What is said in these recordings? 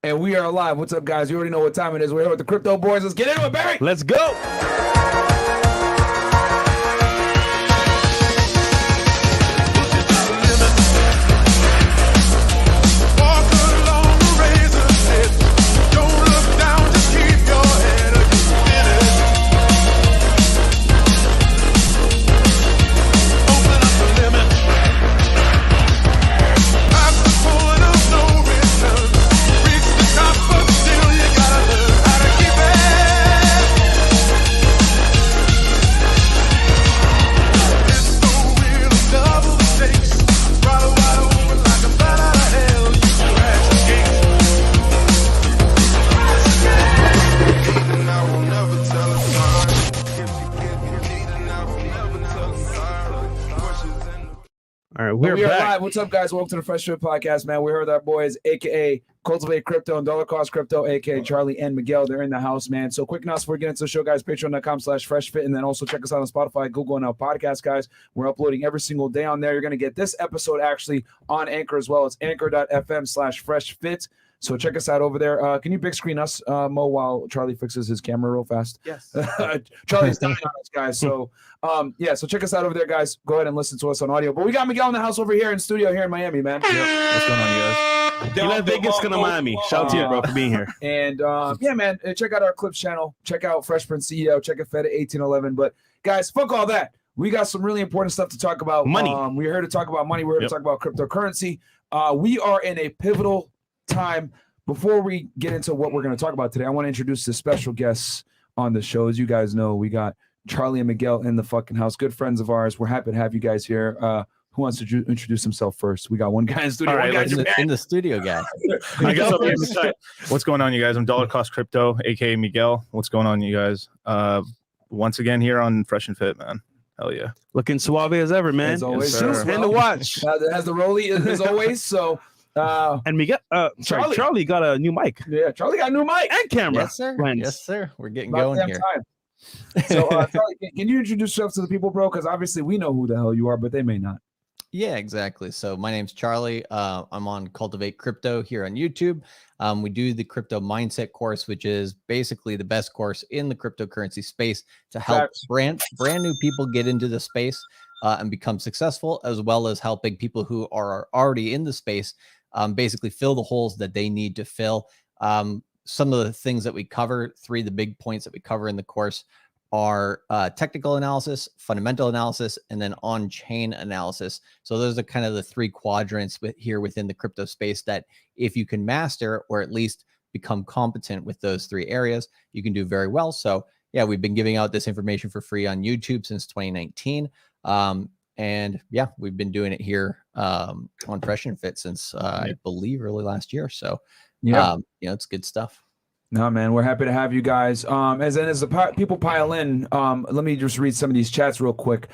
And we are live. What's up, guys? You already know what time it is. We're here with the Crypto Boys. Let's get into it, Barry. Let's go. All right, we are live. What's up, guys? Welcome to the FreshandFit Podcast, man. We're here with our boys, a.k.a. Cultivate Crypto and Dollar Cost Crypto, a.k.a. Charlie and Miguel. They're in the house, man. So quick announcement before we get into the show, guys, patreon.com/freshfit, and then also check us out on Spotify, Google, and our podcast, guys. We're uploading every single day on there. You're going to get this episode actually on Anchor as well. It's anchor.fm/freshfit. So check us out over there. Can you big screen us, Mo, while Charlie fixes his camera real fast? Yes. Charlie's dying on us, guys. So, so check us out over there, guys. Go ahead and listen to us on audio. But we got Miguel in the house over here in studio here in Miami, man. Yep. What's going on, you guys? You left Vegas, come to Miami. Shout out to you, bro, for being here. And, man, check out our Clips channel. Check out Fresh Prince CEO. Check out Fed at 1811. But, guys, fuck all that. We got some really important stuff to talk about. Money. We're here to talk about money. We're here to talk about cryptocurrency. We are in a pivotal time. Before we get into what we're going to talk about today, I want to introduce the special guests on the show. As you guys know, we got Charlie and Miguel in the fucking house, good friends of ours. We're happy to have you guys here. Who wants to introduce himself first? We got one guy in the studio. All right, in the studio guy. I guess what's going on, you guys? I'm Dollar Cost Crypto, aka Miguel. What's going on, you guys? Once again here on Fresh and Fit, man. Hell yeah. Looking suave as ever, man. As always. Yes, and the watch. Has the rollie as always. So. And Miguel, Charlie got a new mic. Yeah, Charlie got a new mic and camera. Yes, sir. Lens. Yes, sir. We're getting going here. So, Charlie, can you introduce yourself to the people, bro? Because obviously we know who the hell you are, but they may not. Yeah, exactly. So my name's Charlie. I'm on Cultivate Crypto here on YouTube. We do the crypto mindset course, which is basically the best course in the cryptocurrency space to help brand new people get into the space and become successful, as well as helping people who are already in the space basically fill the holes that they need to fill. Some of the things that we cover, three of the big points that we cover in the course are technical analysis, fundamental analysis, and then on-chain analysis. So those are kind of the three quadrants here within the crypto space that if you can master or at least become competent with those three areas, you can do very well. So yeah, we've been giving out this information for free on YouTube since 2019. And yeah, we've been doing it here on Fresh and Fit since I believe early last year. So it's good stuff. No, man, we're happy to have you guys. As the people pile in, let me just read some of these chats real quick.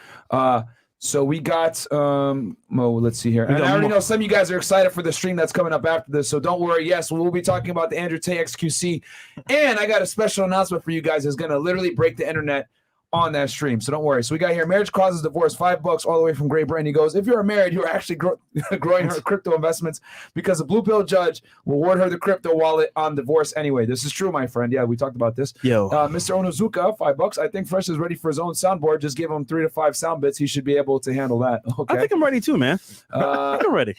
So we got Mo, let's see here. And I already know some of you guys are excited for the stream that's coming up after this. So don't worry. Yes, we'll be talking about the Andrew Tate XQC. And I got a special announcement for you guys that's going to literally break the internet on that stream. So don't worry. So we got here, marriage causes divorce, $5 all the way from Great Britain. He goes, if you're married, you're actually growing her crypto investments because the blue pill judge will award her the crypto wallet on divorce anyway. This is true, my friend. Yeah, we talked about this. Mr. Onozuka, $5. I think Fresh is ready for his own soundboard. Just give him 3 to 5 sound bits. He should be able to handle that. Okay. I think I'm ready too, man. I think I'm ready.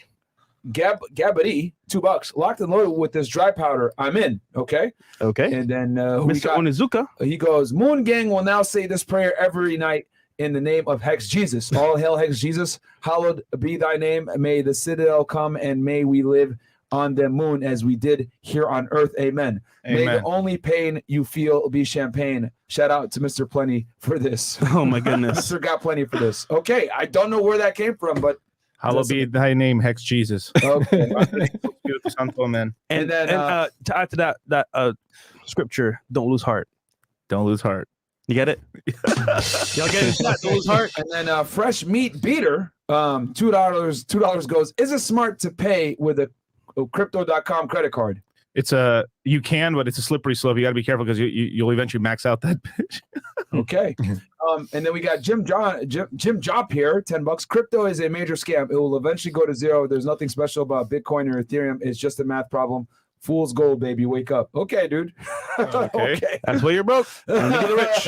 Gabby, $2. Locked and loaded with this dry powder. I'm in. Okay. And then Mr. Onizuka, he goes, Moon Gang will now say this prayer every night in the name of Hex Jesus. All hail Hex Jesus. Hallowed be thy name. May the citadel come and may we live on the moon as we did here on earth. Amen. May the only pain you feel be champagne. Shout out to Mr. Plenty for this. Oh my goodness. Mr. Got Plenty for this. Okay. I don't know where that came from, but hallowed be thy name, Hex Jesus. Okay. Man. And then to add to that scripture, don't lose heart. Don't lose heart. You get it? Y'all get it? Don't lose heart. And then Fresh Meat Beater, $2 goes, is it smart to pay with a crypto.com credit card? You can, but it's a slippery slope. You got to be careful because you'll eventually max out that bitch. Okay. And then we got Jim Job here, $10. Crypto is a major scam. It will eventually go to zero. There's nothing special about Bitcoin or Ethereum. It's just a math problem. Fool's gold, baby. Wake up. Okay, dude. Okay. That's why you're broke. Time to get rich.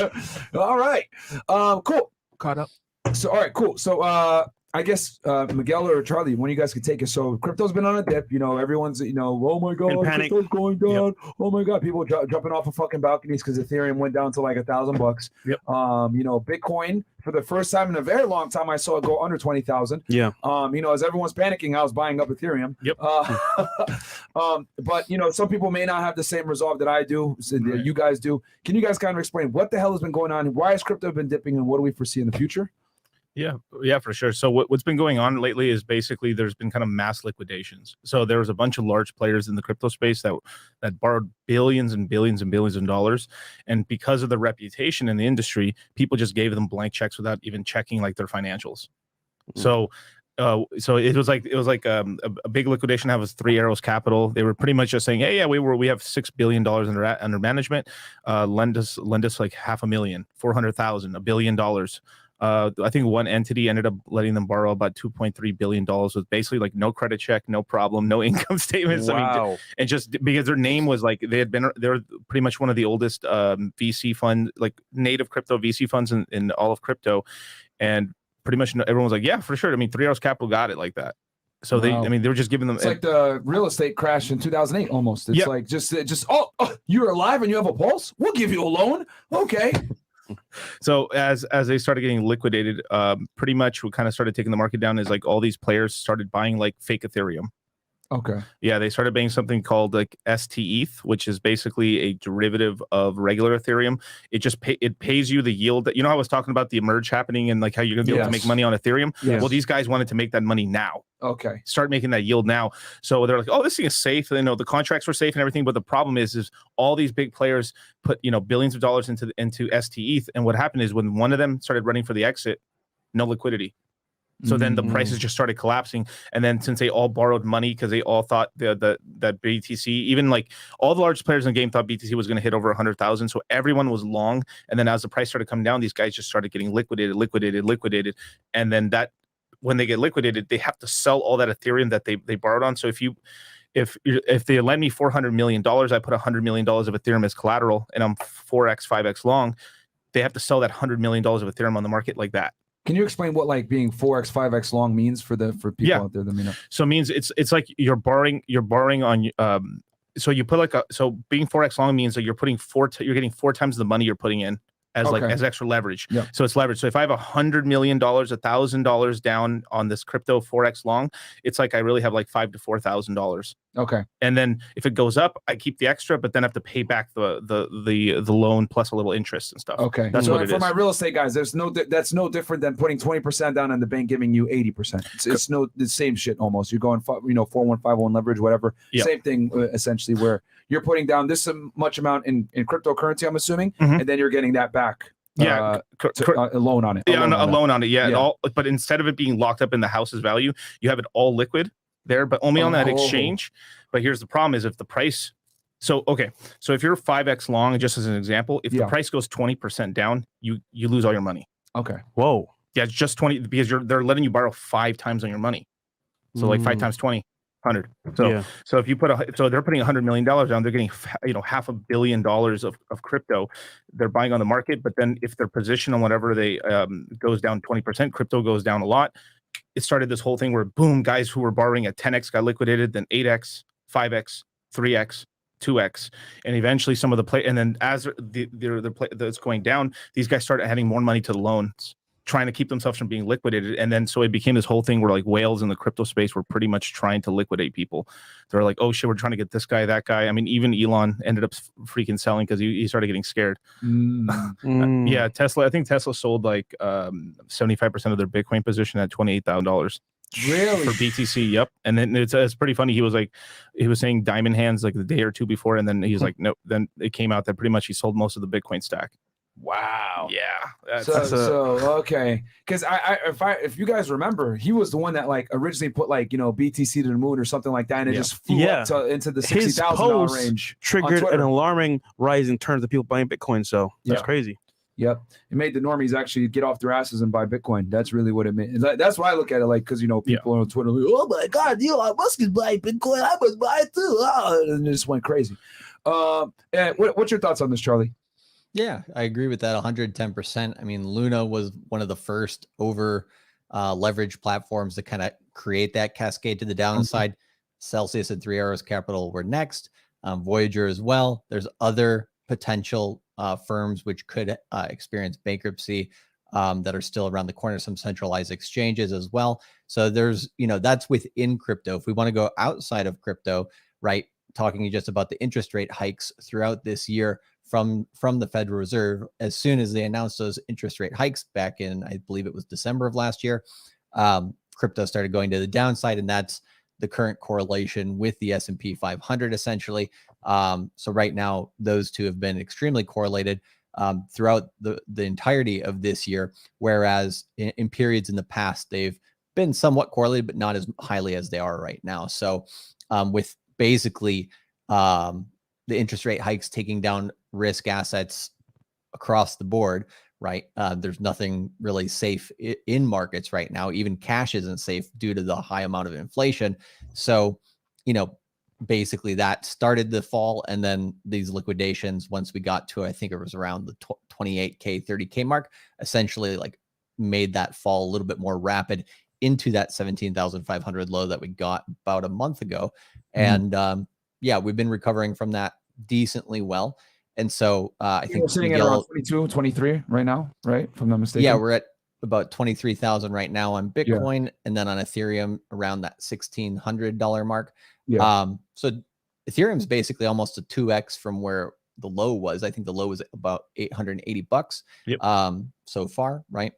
All right. Cool. Caught up. So, all right, cool. So, I guess Miguel or Charlie, one of you guys could take it. So, crypto's been on a dip. Everyone's, oh my God, panic. crypto's going down. Yep. Oh my God, people jumping off of fucking balconies because Ethereum went down to like $1,000. Yep. Bitcoin for the first time in a very long time, I saw it go under 20,000. Yeah. As everyone's panicking, I was buying up Ethereum. Yep. But some people may not have the same resolve that I do. So Right. You guys do. Can you guys kind of explain what the hell has been going on? Why has crypto been dipping, and what do we foresee in the future? Yeah, for sure. So what's been going on lately is basically there's been kind of mass liquidations. So there was a bunch of large players in the crypto space that borrowed billions and billions and billions of dollars, and because of the reputation in the industry, people just gave them blank checks without even checking like their financials. So it was like a big liquidation. That was Three Arrows Capital. They were pretty much just saying, hey, yeah, we have $6 billion under management. Lend us like $500,000, $400,000, $1 billion. I think one entity ended up letting them borrow about $2.3 billion with basically like no credit check, no problem, no income statements. Wow. I mean, and just because their name was like they're pretty much one of the oldest VC fund, like native crypto VC funds in all of crypto, and pretty much everyone was like, yeah, for sure. I mean, Three Arrows Capital got it like that. So wow. they were just giving them. It's like the real estate crash in 2008 almost. It's yep. like just you're alive and you have a pulse. We'll give you a loan. Okay. So as they started getting liquidated, pretty much what kind of started taking the market down is like all these players started buying like fake Ethereum. Okay. Yeah, they started buying something called like STETH, which is basically a derivative of regular Ethereum. It just it pays you the yield that, I was talking about the merge happening and like how you're gonna be able to make money on Ethereum. Yes. Well, these guys wanted to make that money now. Okay. Start making that yield now. So they're like, oh, this thing is safe. They know the contracts were safe and everything. But the problem is all these big players put, billions of dollars into STETH. And what happened is when one of them started running for the exit, no liquidity. So then the prices just started collapsing. And then since they all borrowed money because they all thought that BTC, even like all the large players in the game thought BTC was going to hit over 100,000. So everyone was long. And then as the price started coming down, these guys just started getting liquidated. And then when they get liquidated, they have to sell all that Ethereum that they borrowed on. So if they lend me $400 million, I put $100 million of Ethereum as collateral and I'm 4x, 5x long, they have to sell that $100 million of Ethereum on the market like that. Can you explain what like being 4x, 5x long means for people out there that may know? So it means it's like you're borrowing on so you put being 4x long means that you're getting 4 times the money you're putting in as extra leverage. Yep. So it's leverage. So if I have $100 million, $1,000 down on this crypto 4x long, it's like I really have like $5,000 to $4,000. Okay. And then if it goes up, I keep the extra, but then I have to pay back the loan plus a little interest and stuff. Okay. That's what it is. For my real estate guys, that's no different than putting 20% down and the bank giving you 80%. It's the same shit almost. You're going 4151 leverage, whatever. Yep. Same thing essentially, where you're putting down this much amount in cryptocurrency, I'm assuming, and then you're getting that back. Yeah, a loan on it. Yeah, a loan on it. Yeah, and but instead of it being locked up in the house's value, you have it all liquid there, but only on that exchange. But here's the problem: is if the price. So if you're 5x long, just as an example, if the price goes 20% down, you lose all your money. Okay. Whoa. Yeah, it's just 20 because they're letting you borrow 5 times on your money. So like 5 times 20. 100. So if you they're putting $100 million down, they're getting $500 million of crypto. They're buying on the market, but then if their position on whatever they goes down 20%, crypto goes down a lot. It started this whole thing where boom, guys who were borrowing at 10x got liquidated, then 8x, 5x, 3x, 2x, and eventually some of the play. And then as that's going down, these guys started adding more money to the loans, trying to keep themselves from being liquidated. And then so it became this whole thing where like whales in the crypto space were pretty much trying to liquidate people. They're like, oh shit, we're trying to get this guy, that guy. I mean, even Elon ended up freaking selling because he started getting scared. Yeah, Tesla. I think Tesla sold like 75% of their Bitcoin position at $28,000. Really? For BTC, yep. And then it's pretty funny. He was saying diamond hands like the day or two before, and then he's like, no. Then it came out that pretty much he sold most of the Bitcoin stack. Wow. Yeah. Okay. Because if you guys remember, he was the one that like originally put like BTC to the moon or something like that, and it just flew up into the $60,000 range. Triggered an alarming rise in terms of people buying Bitcoin. So that's crazy. Yep. It made the normies actually get off their asses and buy Bitcoin. That's really what it meant. That's why I look at it like, because, people on Twitter, like, oh my God, Elon Musk is buying Bitcoin. I must buy it too. Oh, and it just went crazy. And what's your thoughts on this, Charlie? Yeah, I agree with that 110%. I mean, Luna was one of the first over leveraged platforms to kind of create that cascade to the downside. Celsius and 3 Arrows Capital were next. Voyager as well. There's other potential firms which could experience bankruptcy that are still around the corner, some centralized exchanges as well. So there's, that's within crypto. If we want to go outside of crypto, right, talking just about the interest rate hikes throughout this year from the Federal Reserve, as soon as they announced those interest rate hikes back in, I believe it was December of last year, crypto started going to the downside, and that's the current correlation with the S&P 500 essentially. So right now, those two have been extremely correlated throughout the entirety of this year, whereas in periods in the past, they've been somewhat correlated, but not as highly as they are right now. So with basically the interest rate hikes taking down risk assets across the board, right? There's nothing really safe in markets right now. Even cash isn't safe due to the high amount of inflation. So, basically that started the fall, and then these liquidations, once we got to, I think it was around the 28K, 30K mark, essentially like made that fall a little bit more rapid into that 17,500 low that we got about a month ago. And we've been recovering from that decently well. And so I think we're sitting at around 22, 23 right now, right? If I'm not mistaken. Yeah, we're at about 23,000 right now on Bitcoin, and then on Ethereum around that $1,600 mark. Yeah. So Ethereum's basically almost a 2x from where the low was. I think the low was about $880 so far, right?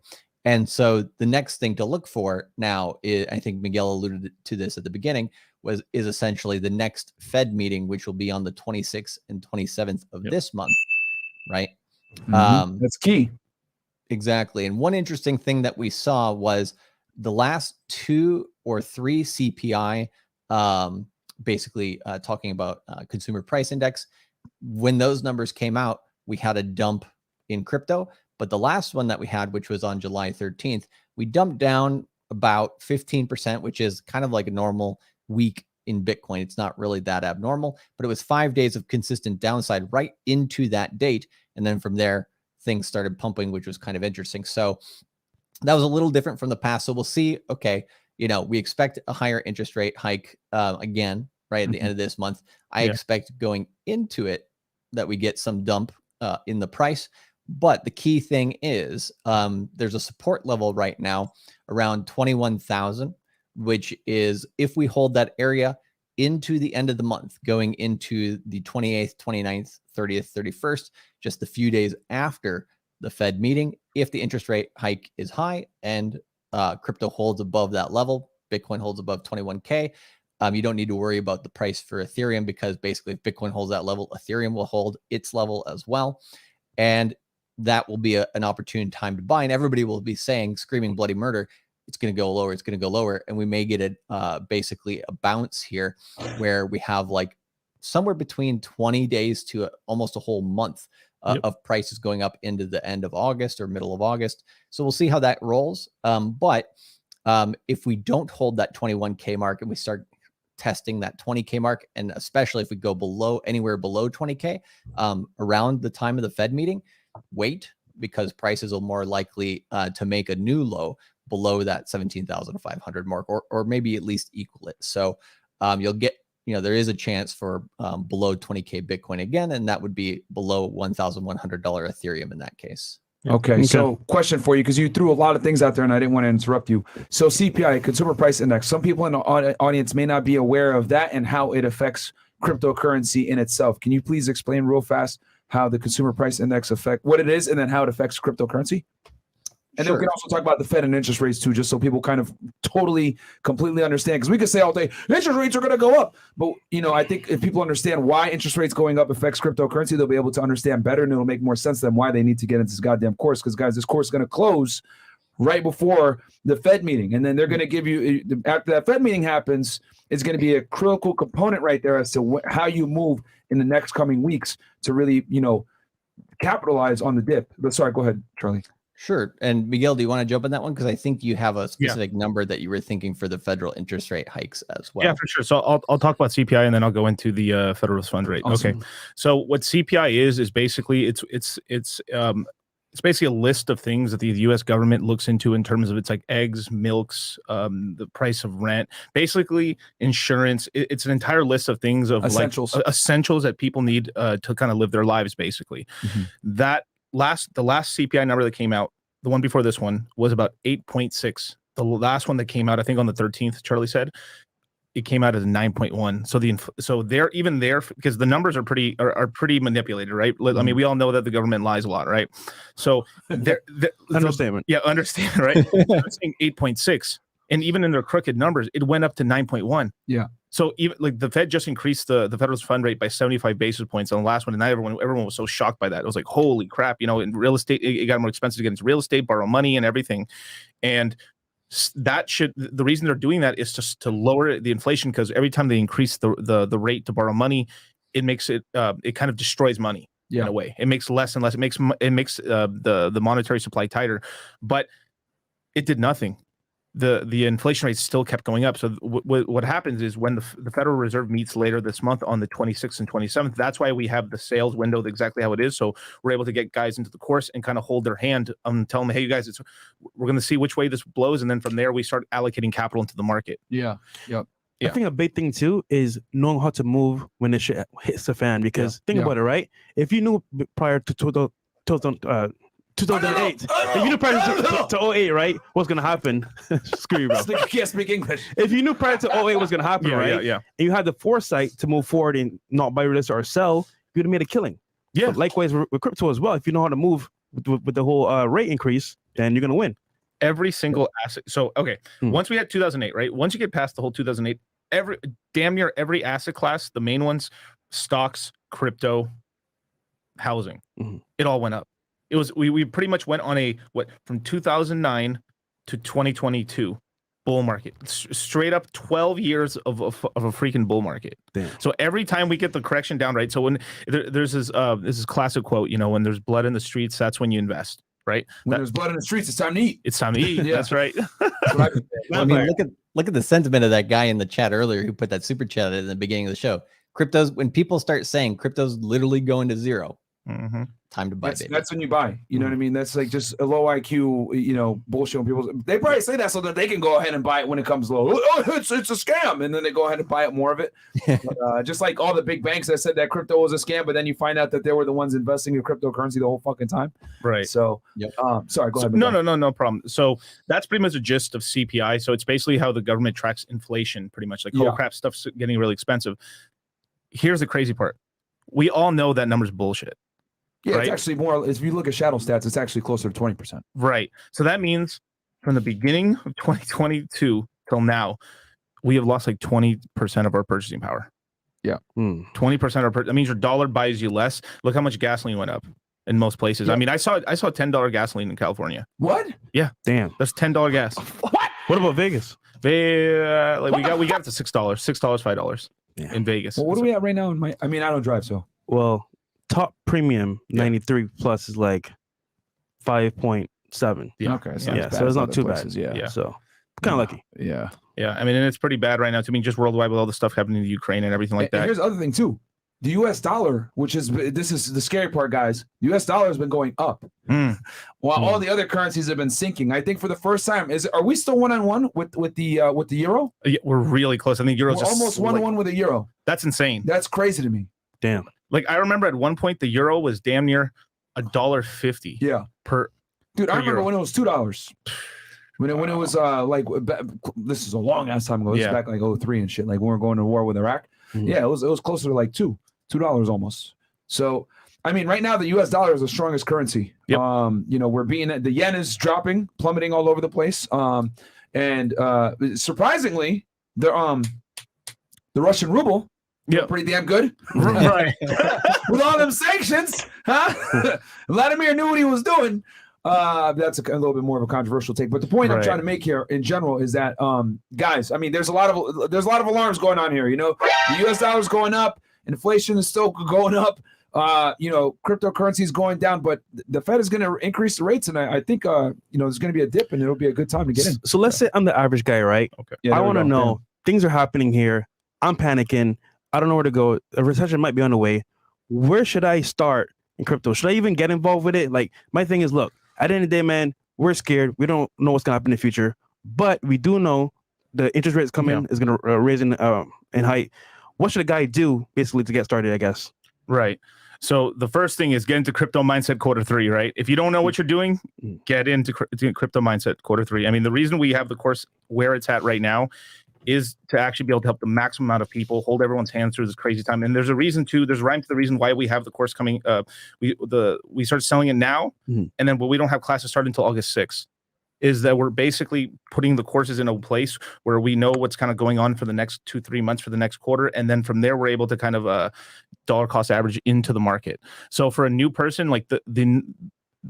And so the next thing to look for now is, I think Miguel alluded to this at the beginning, is essentially the next Fed meeting, which will be on the 26th and 27th of this month, right? That's key. Exactly. And one interesting thing that we saw was the last 2 or 3 CPI, basically talking about consumer price index. When those numbers came out, we had a dump in crypto. But the last one that we had, which was on July 13th, we dumped down about 15%, which is kind of like a normal week in Bitcoin. It's not really that abnormal, but it was 5 days of consistent downside right into that date. And then from there, things started pumping, which was kind of interesting. So that was a little different from the past. So we'll see. Okay, we expect a higher interest rate hike again, right at the end of this month. I expect going into it that we get some dump in the price. But the key thing is there's a support level right now around 21,000, which is if we hold that area into the end of the month, going into the 28th, 29th, 30th, 31st, just a few days after the Fed meeting, if the interest rate hike is high and crypto holds above that level, Bitcoin holds above 21K, you don't need to worry about the price for Ethereum, because basically if Bitcoin holds that level, Ethereum will hold its level as well. And that will be an opportune time to buy. And everybody will be saying, screaming bloody murder, it's going to go lower, it's going to go lower. And we may get basically a bounce here where we have like somewhere between 20 days to almost a whole month of prices going up into the end of August or middle of August. So we'll see how that rolls. But if we don't hold that 21K mark and we start testing that 20K mark, and especially if we go anywhere below 20K around the time of the Fed meeting, wait, because prices will more likely to make a new low below that 17,500 mark, or maybe at least equal it. So you'll get, there is a chance for below 20K Bitcoin again, and that would be below $1,100 Ethereum in that case. Okay, so question for you, because you threw a lot of things out there and I didn't want to interrupt you. So CPI, Consumer Price Index, some people in the audience may not be aware of that and how it affects cryptocurrency in itself. Can you please explain real fast how the Consumer Price Index what it is, and then how it affects cryptocurrency? And then we can also talk about the Fed and interest rates too, just so people kind of completely understand. Because we could say all day, interest rates are going to go up. But, I think if people understand why interest rates going up affects cryptocurrency, they'll be able to understand better, and it'll make more sense to them why they need to get into this goddamn course. Because, guys, this course is going to close right before the Fed meeting. And then they're going to give you, after that Fed meeting happens, it's going to be a critical component right there as to how you move in the next coming weeks to really, capitalize on the dip. But sorry, go ahead, Charlie. Sure. And Miguel, do you want to jump on that one? Because I think you have a specific number that you were thinking for the federal interest rate hikes as well. Yeah, for sure. So I'll talk about CPI and then I'll go into the federal fund rate. Awesome. Okay. So what CPI is basically it's basically a list of things that the U.S. government looks into in terms of it's like eggs, milks, the price of rent, basically insurance. It's an entire list of things of essentials, essentials that people need to kind of live their lives. Basically, the last CPI number that came out, the one before this one, was about 8.6. The last one that came out, I think on the 13th, Charlie said, it came out as 9.1. So they're even there because the numbers are pretty manipulated, right? I mean, we all know that the government lies a lot, right? So understatement. Yeah, understand, right? They're saying 8.6, and even in their crooked numbers, it went up to 9.1. Yeah. So even like the Fed just increased the federal fund rate by 75 basis points on the last one, and everyone was so shocked by that. It was like, holy crap, in real estate, it got more expensive to get into real estate, borrow money, and everything, and the reason they're doing that is just to lower the inflation, because every time they increase the rate to borrow money, it makes it kind of destroys money in a way. It makes less and less. It makes the monetary supply tighter, but it did nothing. The inflation rate still kept going up. So what happens is when the Federal Reserve meets later this month on the 26th and 27th, that's why we have the sales window exactly how it is. So we're able to get guys into the course and kind of hold their hand and tell them, hey, you guys, we're going to see which way this blows. And then from there, we start allocating capital into the market. Yeah. Yep. I think a big thing too is knowing how to move when the shit hits the fan. Because think about it, right? If you knew prior to 2008, if you knew prior to 08, right, what's gonna happen? Screw you, bro. You can't speak English. If you knew prior to 08 what's gonna happen, right? Yeah. And you had the foresight to move forward and not buy, release, or sell, you'd have made a killing. Yeah. But likewise with crypto as well. If you know how to move with the whole rate increase, then you're gonna win. Every single asset. So once we had 2008, right? Once you get past the whole 2008, damn near every asset class, the main ones, stocks, crypto, housing, it all went up. It was we pretty much went on from 2009 to 2022 bull market, straight up 12 years of a freaking bull market. Damn. So every time we get the correction down, right? So when there's this classic quote, when there's blood in the streets, that's when you invest, right? When there's blood in the streets, it's time to eat. It's time to eat. That's right. I mean, look at the sentiment of that guy in the chat earlier who put that super chat in the beginning of the show. When people start saying crypto's literally going to zero. Time to buy. That's when you buy. You know what I mean? That's like just a low IQ, bullshit. When people, they probably say that so that they can go ahead and buy it when it comes low. Oh, it's a scam, and then they go ahead and buy it more of it. But, just like all the big banks that said that crypto was a scam, but then you find out that they were the ones investing in cryptocurrency the whole fucking time. Right. So, sorry, go ahead. No problem. So that's pretty much the gist of CPI. So it's basically how the government tracks inflation, pretty much. Like, oh crap, stuff's getting really expensive. Here's the crazy part. We all know that number's bullshit. Yeah, right? It's actually more. If you look at shadow stats, it's actually closer to 20%. Right. So that means from the beginning of 2022 till now, we have lost like 20% of our purchasing power. Yeah. 20% of that means your dollar buys you less. Look how much gasoline went up in most places. Yeah. I mean, I saw $10 gasoline in California. What? Yeah. Damn. That's $10 gas. What about Vegas? We got it to $6, $5 in Vegas. Well, what are we at right now? I don't drive, so. Well, top premium 93 plus is like 5.7. Yeah. Okay. So it's not too bad. Yeah. So kind of lucky. Yeah. Yeah. I mean, and it's pretty bad right now. I mean, just worldwide with all the stuff happening in Ukraine and everything like that. And here's the other thing too. The US dollar, this is the scary part, guys. The US dollar has been going up while all the other currencies have been sinking. I think for the first time, are we still 1-on-1 with the euro? Yeah, we're really close. I think euro's we're almost 1-on-1 with the euro. That's insane. That's crazy to me. Damn. Like I remember at one point the euro was damn near $1.50. Yeah. Dude, I remember when it was $2. When it was this is a long ass time ago. This is back like 2003 and shit. Like when we were going to war with Iraq. Yeah, it was closer to like $2 almost. So I mean, right now the US dollar is the strongest currency. Yep. The yen is dropping, plummeting all over the place. And surprisingly, the Russian ruble. Yeah, pretty damn good. Right. With all them sanctions, huh? Vladimir knew what he was doing. That's a little bit more of a controversial take. But the point I'm trying to make here in general is that, guys, I mean, there's a lot of alarms going on here. The US dollar is going up. Inflation is still going up. cryptocurrency is going down, but the Fed is going to increase the rates, and I think there's going to be a dip, and it'll be a good time to get in. So let's say I'm the average guy, right? Okay. Yeah, I want to know things are happening here. I'm panicking. I don't know where to go. A recession might be on the way. Where should I start in crypto? Should I even get involved with it? Like, my thing is, look, at the end of the day, man, we're scared. We don't know what's going to happen in the future, but we do know the interest rates coming is going to raise in height. What should a guy do basically to get started, I guess? Right. So the first thing is get into Crypto Mindset Q3, right? If you don't know what you're doing, get into Crypto Mindset Q3. I mean, the reason we have the course where it's at right now is to actually be able to help the maximum amount of people, hold everyone's hands through this crazy time. And there's a reason too. There's a rhyme to the reason why we have the course coming. We start selling it now, and then we don't have classes start until August 6th. Is that we're basically putting the courses in a place where we know what's kind of going on for the next 2-3 months for the next quarter. And then from there, we're able to kind of dollar cost average into the market. So for a new person, like the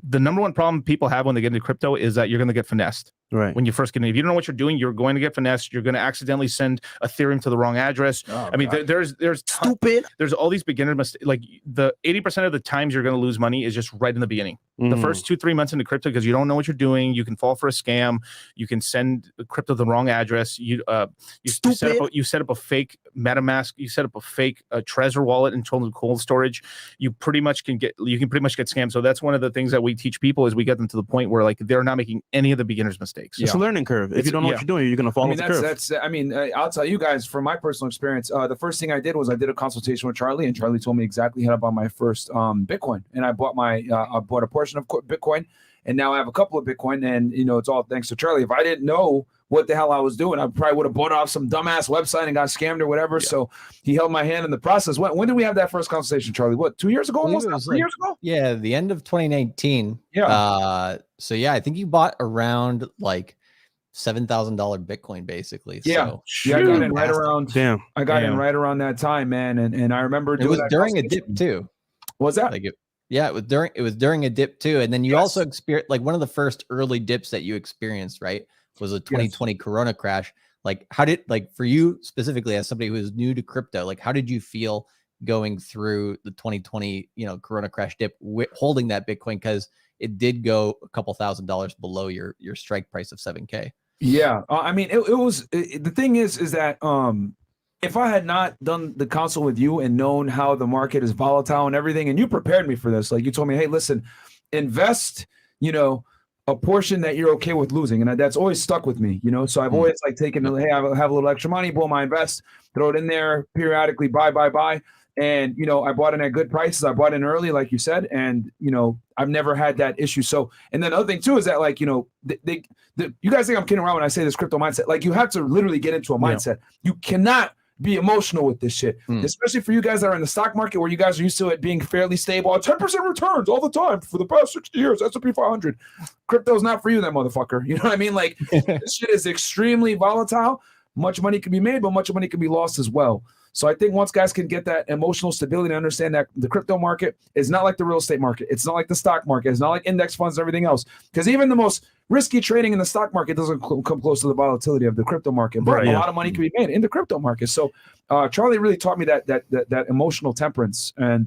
number one problem people have when they get into crypto is that you're going to get finessed. Right. When you first get in, if you don't know what you're doing, you're going to get finessed. You're going to accidentally send Ethereum to the wrong address. Oh, I mean, there's stupid. There's all these beginner mistakes. Like the 80% of the times you're going to lose money is just right in the beginning. The first 2-3 months into crypto, because you don't know what you're doing, you can fall for a scam. You can send crypto to the wrong address. You set up a fake MetaMask. You set up a fake Trezor wallet and cold storage. You pretty much can get scammed. So that's one of the things that we teach people is we get them to the point where like they're not making any of the beginner's mistakes. It's a learning curve. If you don't know what you're doing, you're going to fall off the curve. I'll tell you guys from my personal experience, the first thing I did was I did a consultation with Charlie, and Charlie told me exactly how to buy my first Bitcoin. And I bought a portion of Bitcoin, and now I have a couple of Bitcoin, and it's all thanks to Charlie. If I didn't know what the hell I was doing, I probably would have bought off some dumbass website and got scammed or whatever. Yeah. So he held my hand in the process. When did we have that first conversation, Charlie? What, 2 years ago? Almost 3 years ago? Yeah, the end of 2019. Yeah. So yeah, I think you bought around like $7,000 Bitcoin basically. Yeah. So, I got in right around. Damn. I got in right around that time, man. And I remember it was during a dip too. Was that? It was during a dip too. And then you also experienced like one of the first early dips that you experienced, right? Was a 2020 Corona crash. Like how did, like for you specifically as somebody who is new to crypto, like how did you feel going through the 2020, Corona crash dip holding that Bitcoin? Cause it did go a couple $1,000s below your strike price of 7K. Yeah. I mean, it was, the thing is that, if I had not done the consult with you and known how the market is volatile and everything, and you prepared me for this, like you told me, hey, listen, invest, a portion that you're okay with losing. And that's always stuck with me, so I've always like taken, hey, I have a little extra money, boom, I invest, throw it in there periodically, buy. And, I bought in at good prices. I bought in early, like you said, and, I've never had that issue. So, and then the other thing too, is that like, you guys think I'm kidding around when I say this crypto mindset, like you have to literally get into a mindset. You cannot be emotional with this shit, especially for you guys that are in the stock market where you guys are used to it being fairly stable, 10% returns all the time for the past 60 years, S&P 500. Crypto's not for you, that motherfucker. You know what I mean? Like this shit is extremely volatile. Much money can be made, but much money can be lost as well. So I think once guys can get that emotional stability and understand that the crypto market is not like the real estate market. It's not like the stock market. It's not like index funds and everything else. Because even the most risky trading in the stock market doesn't come close to the volatility of the crypto market. But a lot of money can be made in the crypto market. So Charlie really taught me that emotional temperance. And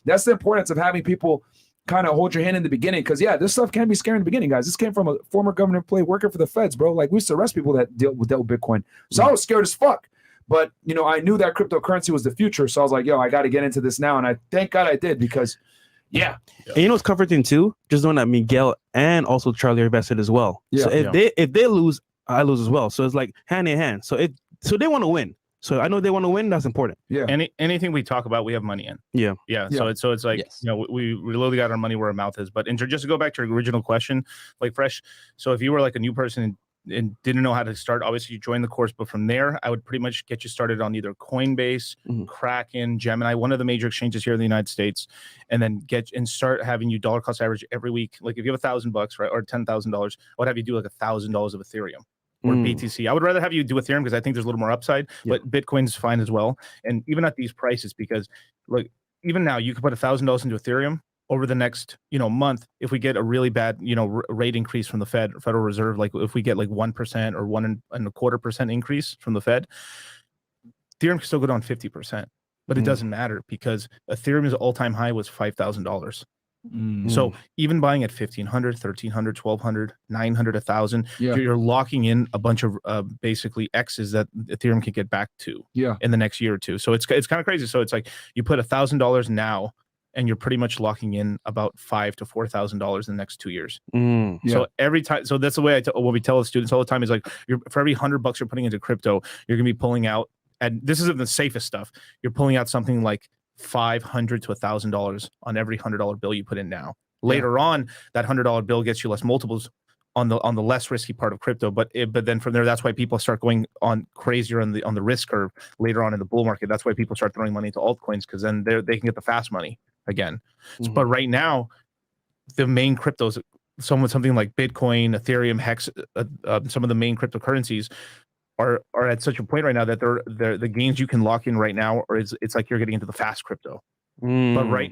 that's the importance of having people kind of hold your hand in the beginning. Because, this stuff can be scary in the beginning, guys. This came from a former government employee working for the feds, bro. Like we used to arrest people that dealt with Bitcoin. So I was scared as fuck. But, I knew that cryptocurrency was the future. So I was like, I got to get into this now. And I thank God I did because, And what's comforting too? Just knowing that Miguel and also Charlie are invested as well. Yeah. So if they lose, I lose as well. So it's like hand in hand. So they want to win. So I know they want to win. That's important. Yeah. Anything we talk about, we have money in. Yeah. So it's like, we literally got our money where our mouth is. But just to go back to your original question, like Fresh. So if you were like a new person and didn't know how to start, obviously you join the course, but from there I would pretty much get you started on either Coinbase, Kraken, Gemini, one of the major exchanges here in the United States, and then start having you dollar cost average every week. Like if you have $1,000, right, or $10,000, I would have you do like $1,000 of Ethereum or BTC. I would rather have you do Ethereum because I think there's a little more upside, but Bitcoin's fine as well. And even at these prices, because like even now you could put $1,000 into Ethereum over the next, month, if we get a really bad, rate increase from the Federal Reserve, like if we get like 1% or 1.25% increase from the Fed, Ethereum can still go down 50%. but it doesn't matter because Ethereum's all-time high was $5,000. So even buying at 1,500, 1,300, 1,200, 900, 1,000, you're locking in a bunch of basically X's that Ethereum can get back to in the next year or two. So it's kind of crazy. So it's like you put $1,000 now, and you're pretty much locking in about $5,000 to $4,000 in the next 2 years. So every time, so that's the way what we tell the students all the time is like, for every $100 you're putting into crypto, you're gonna be pulling out, and this isn't the safest stuff. You're pulling out something like $500 to $1,000 on every $100 bill you put in now. Later on, that $100 bill gets you less multiples on the less risky part of crypto. But then from there, that's why people start going on crazier on the risk curve later on in the bull market. That's why people start throwing money into altcoins, because then they can get the fast money again. But right now, the main cryptos, something like Bitcoin, Ethereum, Hex, some of the main cryptocurrencies are at such a point right now that they're the gains you can lock in right now, or it's like you're getting into the fast crypto. So right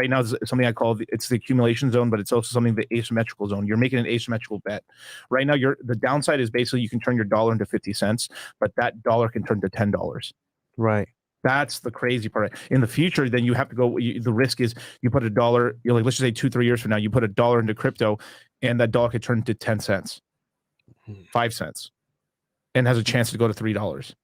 now is something I call it's the accumulation zone, but it's also something the asymmetrical zone. You're making an asymmetrical bet right now. The downside is basically you can turn your dollar into 50 cents, but that dollar can turn to $10. Right. That's the crazy part. In the future, then you have to go. The risk is you put $1. You're like, let's just say 2-3 years from now, you put $1 into crypto, and that dollar could turn into 10 cents, 5 cents, and has a chance to go to $3.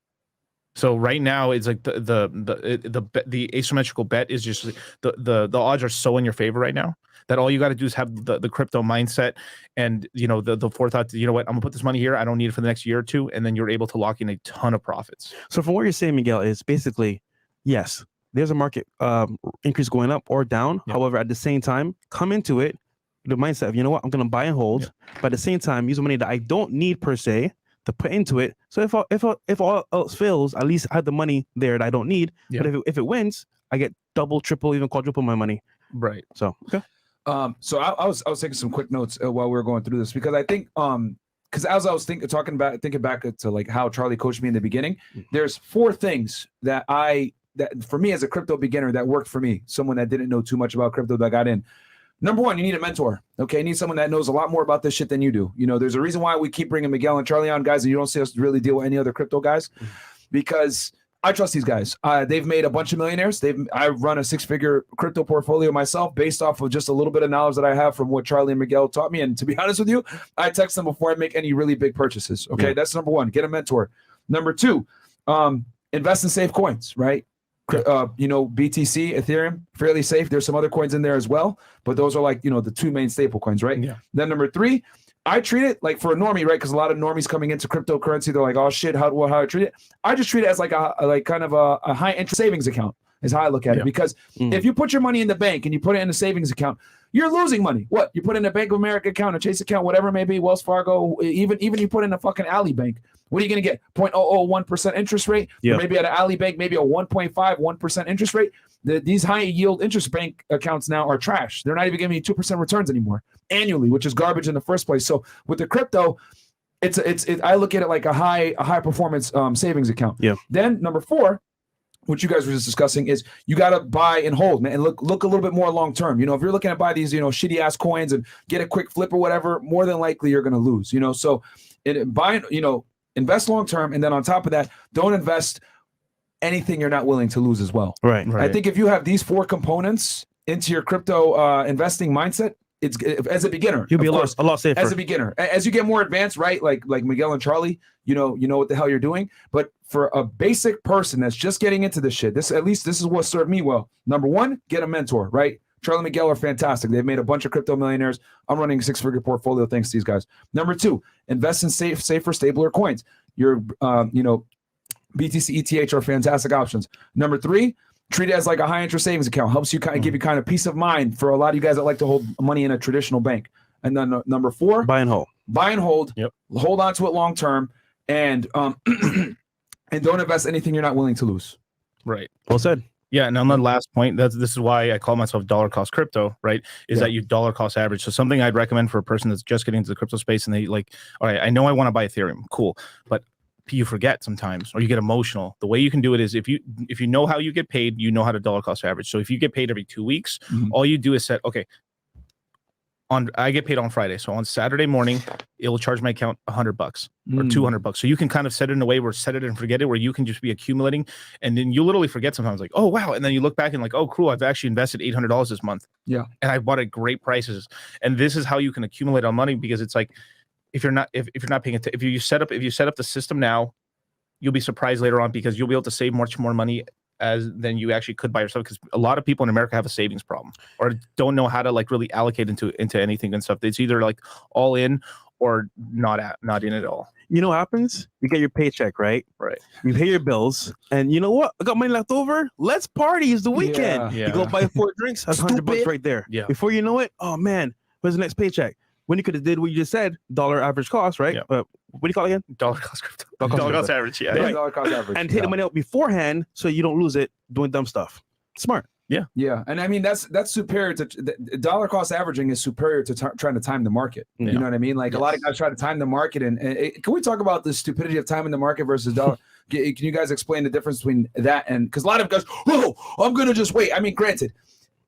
So right now, it's like the asymmetrical bet is just the odds are so in your favor right now that all you got to do is have the crypto mindset and the forethought. You know what? I'm gonna put this money here. I don't need it for the next year or two, and then you're able to lock in a ton of profits. So from what you're saying, Miguel, is basically yes, there's a market increase going up or down. However, at the same time, come into it the mindset of, you know what, I'm gonna buy and hold, but at the same time, use money that I don't need per se to put into it. So if all else fails, at least I have the money there that I don't need. But if it wins, I get double, triple, even quadruple my money. Right. So okay. So I was taking some quick notes while we were going through this, because I think because as I was thinking back to like how Charlie coached me in the beginning, there's 4 things that for me as a crypto beginner that worked for me, someone that didn't know too much about crypto that got in. Number 1, you need a mentor. Okay, you need someone that knows a lot more about this shit than you do. There's a reason why we keep bringing Miguel and Charlie on, guys, and you don't see us really deal with any other crypto guys, because I trust these guys. They've made a bunch of millionaires. I run a 6-figure crypto portfolio myself based off of just a little bit of knowledge that I have from what Charlie and Miguel taught me. And to be honest with you, I text them before I make any really big purchases. Okay, that's number 1. Get a mentor. Number 2, invest in safe coins, right? BTC, Ethereum, fairly safe. There's some other coins in there as well, but those are like, the 2 main stable coins, right? Yeah. Then number 3, I treat it like for a normie, right? Because a lot of normies coming into cryptocurrency, they're like, oh shit, how do I treat it? I just treat it as like a high interest savings account is how I look at it. Because if you put your money in the bank and you put it in a savings account, you're losing money. What? You put in a Bank of America account, a Chase account, whatever it may be, Wells Fargo, even you put in a fucking Alley Bank. What are you going to get? 0.001% interest rate? Or maybe at an Alley Bank, maybe a 1.51% interest rate. These high yield interest bank accounts now are trash. They're not even giving you 2% returns anymore annually, which is garbage in the first place. So with the crypto, I look at it like a high performance savings account. Yeah. Then number 4, what you guys were just discussing, is you got to buy and hold, man, and look a little bit more long term. If you're looking to buy these, shitty ass coins and get a quick flip or whatever, more than likely you're going to lose. So invest long term, and then on top of that, don't invest anything you're not willing to lose as well. Right. I think if you have these 4 components into your crypto investing mindset, it's as a beginner, you'll be a lot safer. As a beginner, as you get more advanced, right? Like Miguel and Charlie, you know what the hell you're doing. But for a basic person that's just getting into this shit, this is what served me well. Number 1, get a mentor, right? Charlie Miguel are fantastic. They've made a bunch of crypto millionaires. I'm running a 6-figure portfolio thanks to these guys. Number 2, invest in safer, stabler coins. Your BTC, ETH are fantastic options. Number 3, treat it as like a high interest savings account. Helps you give you kind of peace of mind for a lot of you guys that like to hold money in a traditional bank. And then number 4, buy and hold. Yep. Hold on to it long term, and and don't invest anything you're not willing to lose. Right. Well said. Yeah, and on the last point, this is why I call myself dollar cost crypto, right? That you dollar cost average. So something I'd recommend for a person that's just getting into the crypto space and they like, all right, I know I want to buy Ethereum, cool, but you forget sometimes, or you get emotional. The way you can do it is if you know how you get paid, you know how to dollar cost average. So if you get paid every 2 weeks, all you do is say, okay, I get paid on Friday. So on Saturday morning, it will charge my account $100 or $200. So you can kind of set it in a way where set it and forget it, where you can just be accumulating. And then you literally forget sometimes like, oh, wow. And then you look back and like, oh, cool. I've actually invested $800 this month. Yeah. And I bought at great prices. And this is how you can accumulate on money, because it's like, if you're not paying attention, if you set up the system now, you'll be surprised later on, because you'll be able to save much more money than you actually could by yourself, because a lot of people in America have a savings problem or don't know how to like really allocate into anything and stuff. It's either like all in or not in at all. You know what happens? You get your paycheck, right? Right. You pay your bills, and you know what? I got money left over. Let's party. It's the weekend. Yeah. You go buy 4 drinks. That's $100 right there. Yeah. Before you know it, oh man, where's the next paycheck? When you could have did what you just said, dollar average cost, right? Yeah. What do you call it again? Dollar cost crypto. Dollar cost average. Yeah. Right. Dollar cost average. And take the money out beforehand so you don't lose it doing dumb stuff. Smart. Yeah, and I mean that's superior to the dollar cost averaging is superior to trying to time the market. Yeah. You know what I mean? Like a lot of guys try to time the market, and can we talk about the stupidity of timing the market versus dollar? Can you guys explain the difference between that and because a lot of guys, oh, I'm gonna just wait. I mean, granted,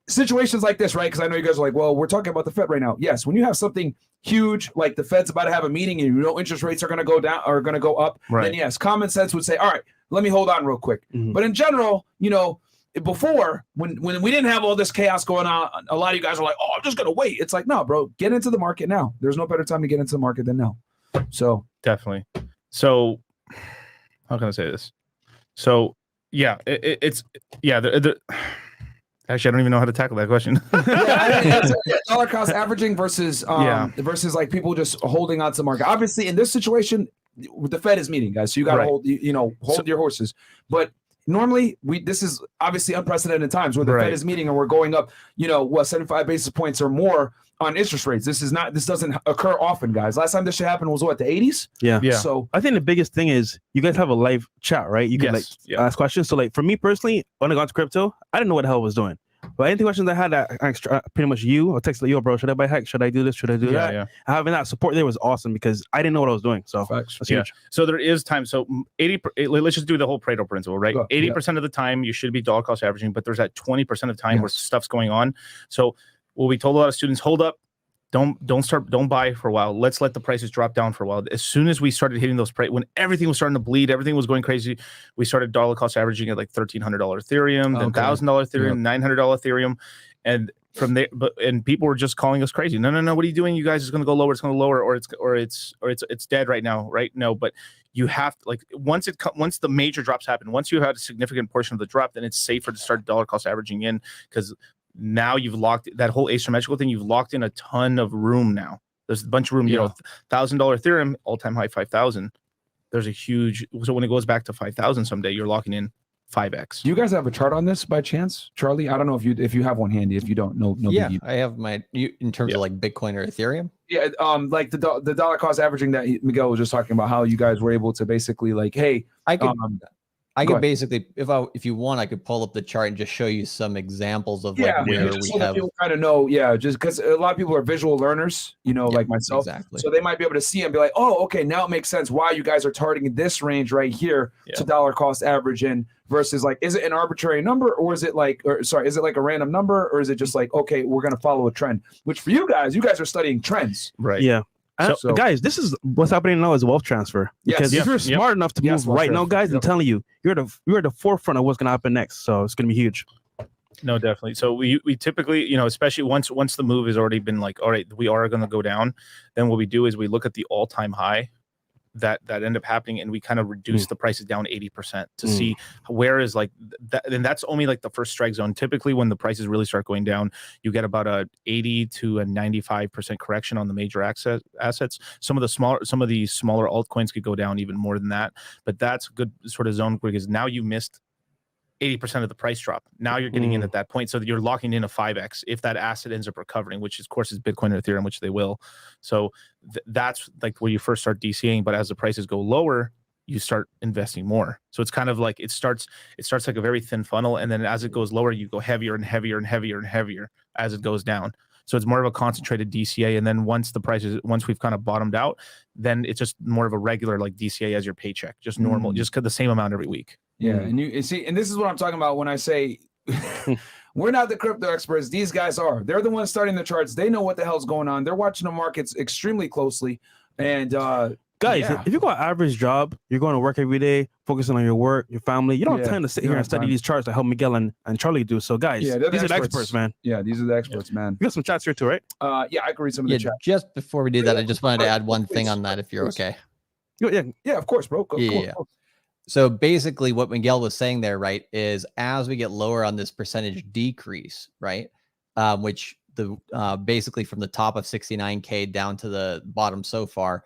situations like this, right? Because I know you guys are like, well, we're talking about the Fed right now. Yes, when you have something huge like the Fed's about to have a meeting and you know interest rates are going to go down or going to go up, then yes, common sense would say, all right, let me hold on real quick. But in general, you know, before when we didn't have all this chaos going on, a lot of you guys are like, oh, I'm just going to wait. It's like, no, bro, get into the market now. There's no better time to get into the market than now. So definitely. So how can I say this? So yeah, it's actually, I don't even know how to tackle that question. Dollar cost averaging versus versus like people just holding on to the market. Obviously, in this situation, the Fed is meeting, guys. So you got to hold your horses. But normally, this is obviously unprecedented times where the Fed is meeting and we're going up, 75 basis points or more on interest rates. This doesn't occur often, guys. Last time this shit happened was what, the 80s? Yeah. So I think the biggest thing is you guys have a live chat, right? You can ask questions. So like for me personally, when I got into crypto, I didn't know what the hell I was doing. But any questions I had, pretty much I texted like, yo, bro, should I buy heck? Should I do this? Should I do that? Yeah. Having that support there was awesome because I didn't know what I was doing. So that's huge. So there is time. So let's just do the whole Pareto principle, right? 80% of the time you should be dollar cost averaging, but there's that 20% of time where stuff's going on. So what we told a lot of students, hold up. Don't buy for a while. Let's let the prices drop down for a while. As soon as we started hitting those prices, when everything was starting to bleed, everything was going crazy, we started dollar cost averaging at like $1,300 Ethereum, then $1,000 Ethereum, $900 Ethereum. And from there, and people were just calling us crazy. No, what are you doing? You guys, it's going to go lower. It's going to lower, or it's dead right now, right? No, but you have to, like, once the major drops happen, once you had a significant portion of the drop, then it's safer to start dollar cost averaging in, because now you've locked that whole asymmetrical thing. You've locked in a ton of room now. There's a bunch of room. $1,000 Ethereum, all-time high 5,000. There's a huge. So when it goes back to 5,000 someday, you're locking in 5x. Do you guys have a chart on this by chance, Charlie? I don't know if you have one handy. If you don't, no. Yeah, I have in terms of like Bitcoin or Ethereum. Yeah, like the dollar cost averaging that Miguel was just talking about, how you guys were able to basically like, hey, I could basically, if you want, I could pull up the chart and just show you some examples of where we have. People kind of know, just because a lot of people are visual learners, like myself. Exactly. So they might be able to see and be like, oh, okay, now it makes sense why you guys are targeting this range right here to dollar cost average in versus like, is it an arbitrary number or is it like, is it like a random number or is it just like, okay, we're going to follow a trend, which for you guys are studying trends. Right. Yeah. So guys, this is what's happening now is wealth transfer. Because if you're smart enough to move right now, guys, I'm telling you, you're at the forefront of what's going to happen next. So it's going to be huge. No, definitely. So we typically, especially once the move has already been like, all right, we are going to go down. Then what we do is we look at the all-time high that end up happening, and we kind of reduce the prices down 80% to see where is like that. And that's only like the first strike zone. Typically, when the prices really start going down, you get about a 80 to a 95% correction on the major assets. Some of the smaller altcoins could go down even more than that, but that's a good sort of zone because now you missed 80% of the price drop. Now you're getting in at that point. So that you're locking in a 5x if that asset ends up recovering, which of course is Bitcoin or Ethereum, which they will. So that's like where you first start DCAing. But as the prices go lower, you start investing more. So it's kind of like it starts like a very thin funnel. And then as it goes lower, you go heavier and heavier and heavier and heavier as it goes down. So it's more of a concentrated DCA. And then once we've kind of bottomed out, then it's just more of a regular like DCA as your paycheck, just normal, just the same amount every week. Yeah, and you see, and this is what I'm talking about when I say We're not the crypto experts. These guys are. They're the ones starting the charts. They know what the hell's going on. They're watching the markets extremely closely. And guys, if you got an average job, you're going to work every day, focusing on your work, your family. You don't have time to sit here and study these charts to help Miguel and Charlie do. So, guys, these are the experts, man. Yeah, these are the experts, man. We got some chats here too, right? Yeah, I can read some of the chat. Just before we do that, I just wanted to add one thing on that, if you're okay. Yeah, of course, bro. Go. So basically what Miguel was saying there, right, is as we get lower on this percentage decrease, right, which the basically from the top of 69K down to the bottom so far,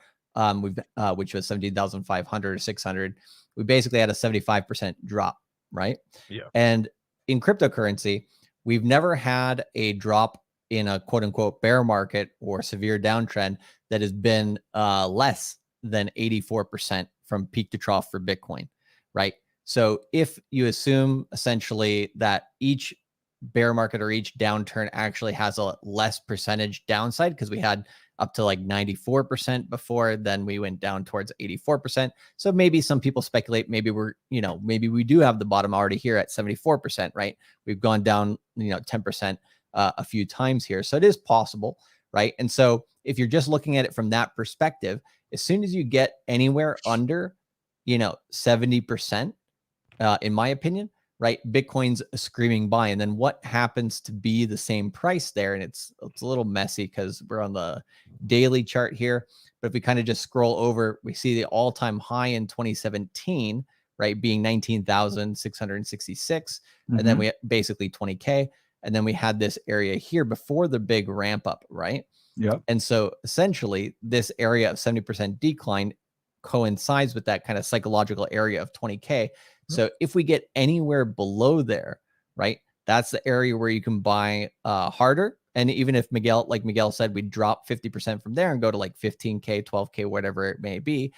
we've which was 17,500 or 600, we basically had a 75% drop, right? Yeah. And in cryptocurrency, we've never had a drop in a quote unquote bear market or severe downtrend that has been less than 84% from peak to trough for Bitcoin, right? So if you assume essentially that each bear market or each downturn actually has a less percentage downside, because we had up to like 94% before, then we went down towards 84%. So maybe some people speculate, maybe maybe we do have the bottom already here at 74%, right? We've gone down, 10% a few times here. So it is possible, right? And so if you're just looking at it from that perspective, as soon as you get anywhere under, 70%, in my opinion, right, Bitcoin's a screaming buy. And then what happens to be the same price there? And it's a little messy because we're on the daily chart here. But if we kind of just scroll over, we see the all-time high in 2017, right, being 19,666. And then we basically 20K. And then we had this area here before the big ramp up, right? Yeah. And so essentially this area of 70% decline coincides with that kind of psychological area of 20K. So if we get anywhere below there, right, that's the area where you can buy harder. And even if like Miguel said, we drop 50% from there and go to like 15K, 12K, whatever it may be,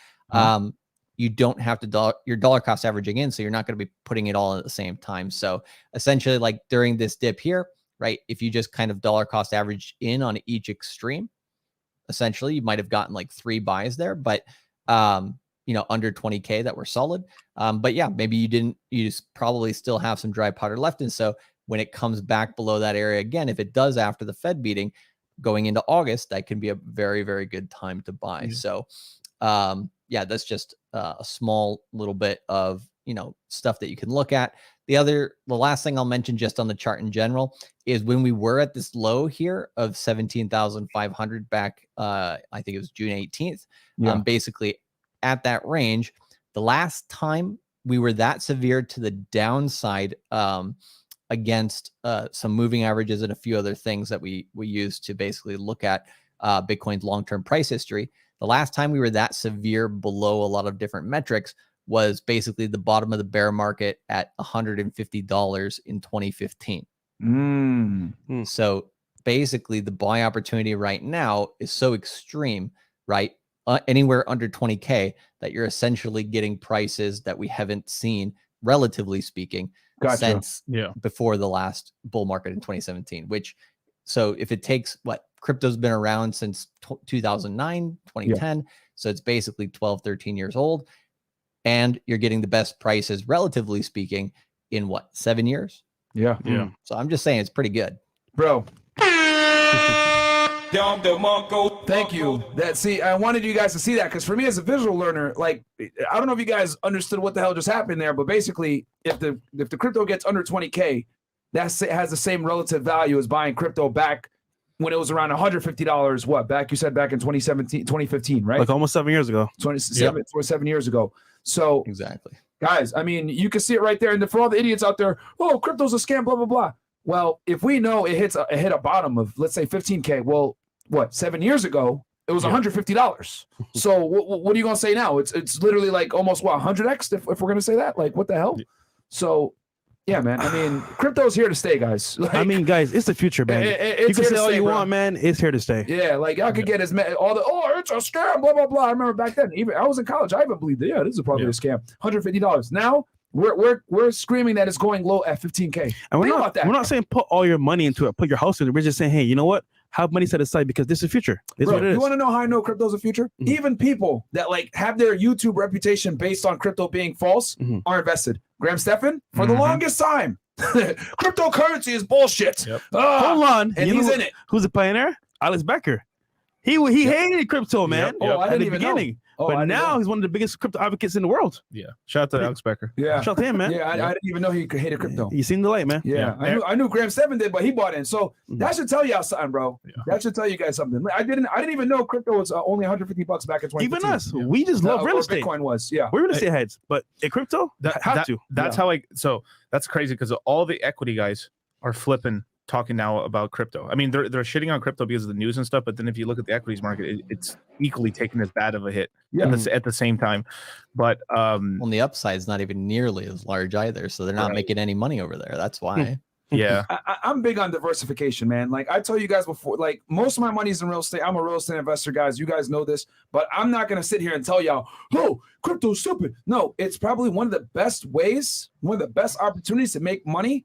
you don't have to your dollar cost averaging in. So you're not going to be putting it all at the same time. So essentially, like during this dip here, right, if you just kind of dollar cost average in on each extreme, essentially you might have gotten like 3 buys there, but under 20K that were solid. But yeah, maybe you just probably still have some dry powder left. And so when it comes back below that area again, if it does after the Fed meeting going into August, that can be a very, very good time to buy. So that's just a small little bit of, stuff that you can look at. The last thing I'll mention just on the chart in general is when we were at this low here of 17,500 back, I think it was June 18th, basically at that range, the last time we were that severe to the downside against some moving averages and a few other things that we use to basically look at Bitcoin's long-term price history. The last time we were that severe below a lot of different metrics was basically the bottom of the bear market at $150 in 2015. So basically the buy opportunity right now is so extreme, right? Anywhere under 20K that you're essentially getting prices that we haven't seen, relatively speaking, since before the last bull market in 2017, so if it takes crypto's been around since 2009, 2010. So it's basically 12, 13 years old. And you're getting the best prices, relatively speaking, in 7 years? Yeah. So I'm just saying it's pretty good. Bro. Thank you. I wanted you guys to see that because for me as a visual learner, I don't know if you guys understood what the hell just happened there, but basically if the crypto gets under 20K, that has the same relative value as buying crypto back when it was around $150. You said back in 2015, right? Like almost 7 years ago. 7 years ago. So exactly, guys, I mean, you can see it right there. And for all the idiots out there, oh, crypto's a scam, blah, blah, blah. Well, if we know it hit a bottom of, let's say 15K, well, 7 years ago, it was $150. So what are you going to say now? It's literally like almost 100x if we're going to say that, what the hell? So yeah, man. I mean, crypto's here to stay, guys. Guys, it's the future, man. You can say all you want, man. It's here to stay. Yeah, I could get it's a scam, blah blah blah. I remember back then, even I was in college, I even believed, this is probably a scam. $150. Now we're screaming that it's going low at 15K. And we're not saying put all your money into it, put your house in it. We're just saying, hey, you know what? Have money set aside because this is the future. It's what it is. You want to know how I know crypto's the future? Even people that have their YouTube reputation based on crypto being false are invested. Graham Stephan, for the longest time, Cryptocurrency is bullshit. Yep. Hold on. And he's in it. Who's a pioneer? Alex Becker. He hated crypto, man. Oh, I at didn't the even know. beginning. Oh, But now he's one of the biggest crypto advocates in the world. Yeah. Shout out to Alex Becker. Yeah. Shout out to him, man. Yeah, I didn't even know he hated crypto. You seen the light, man. Yeah, Yeah. I knew Graham Stephan did, but he bought in. So that should tell y'all something, bro. Yeah. That should tell you guys something. I didn't even know crypto was only $150 back in 2015. Even us, we just love real Or estate. Bitcoin was, yeah. We're real estate heads, but in crypto, That's how so that's crazy because all the equity guys are flipping talking now about crypto. I mean, they're shitting on crypto because of the news and stuff, but then if you look at the equities market, it's equally taking as bad of a hit at the same time. But on the upside is not even nearly as large either, so they're not making any money over there. That's why. yeah, I'm big on diversification, man. Like I told you guys before, like most of my money's in real estate. I'm a real estate investor, guys. You guys know this, but I'm not gonna sit here and tell y'all, oh, crypto's stupid. No, it's probably one of the best ways, one of the best opportunities to make money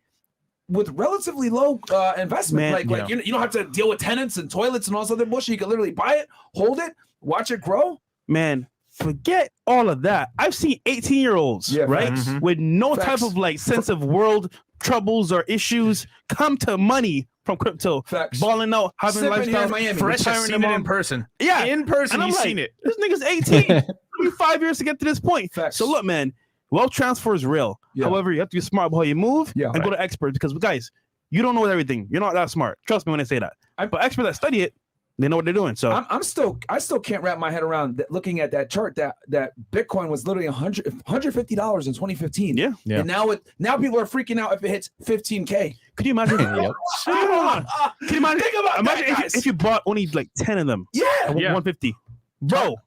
with relatively low investment. Man, you don't have to deal with tenants and toilets and all this other bullshit. You can literally buy it, hold it, watch it grow. Man, forget all of that. I've seen 18-year-olds, right, with no type of like sense of world troubles or issues come to money from crypto, balling out, having lifestyle, Fresh has seen it in person. Yeah, in person, you've like, seen it. This nigga's 18. It took me 5 years to get to this point. So look, man, wealth transfer is real. However, you have to be smart about how you move and go to experts because, guys, you don't know everything. You're not that smart. Trust me when I say that. But experts that study it, they know what they're doing. So I still can't wrap my head around looking at that chart that Bitcoin was literally $150 in 2015. Yeah. And now people are freaking out if it hits 15K. Could you imagine? Can you imagine? Think about imagine that, if you bought only like 10 of them. Yeah. 150. Bro.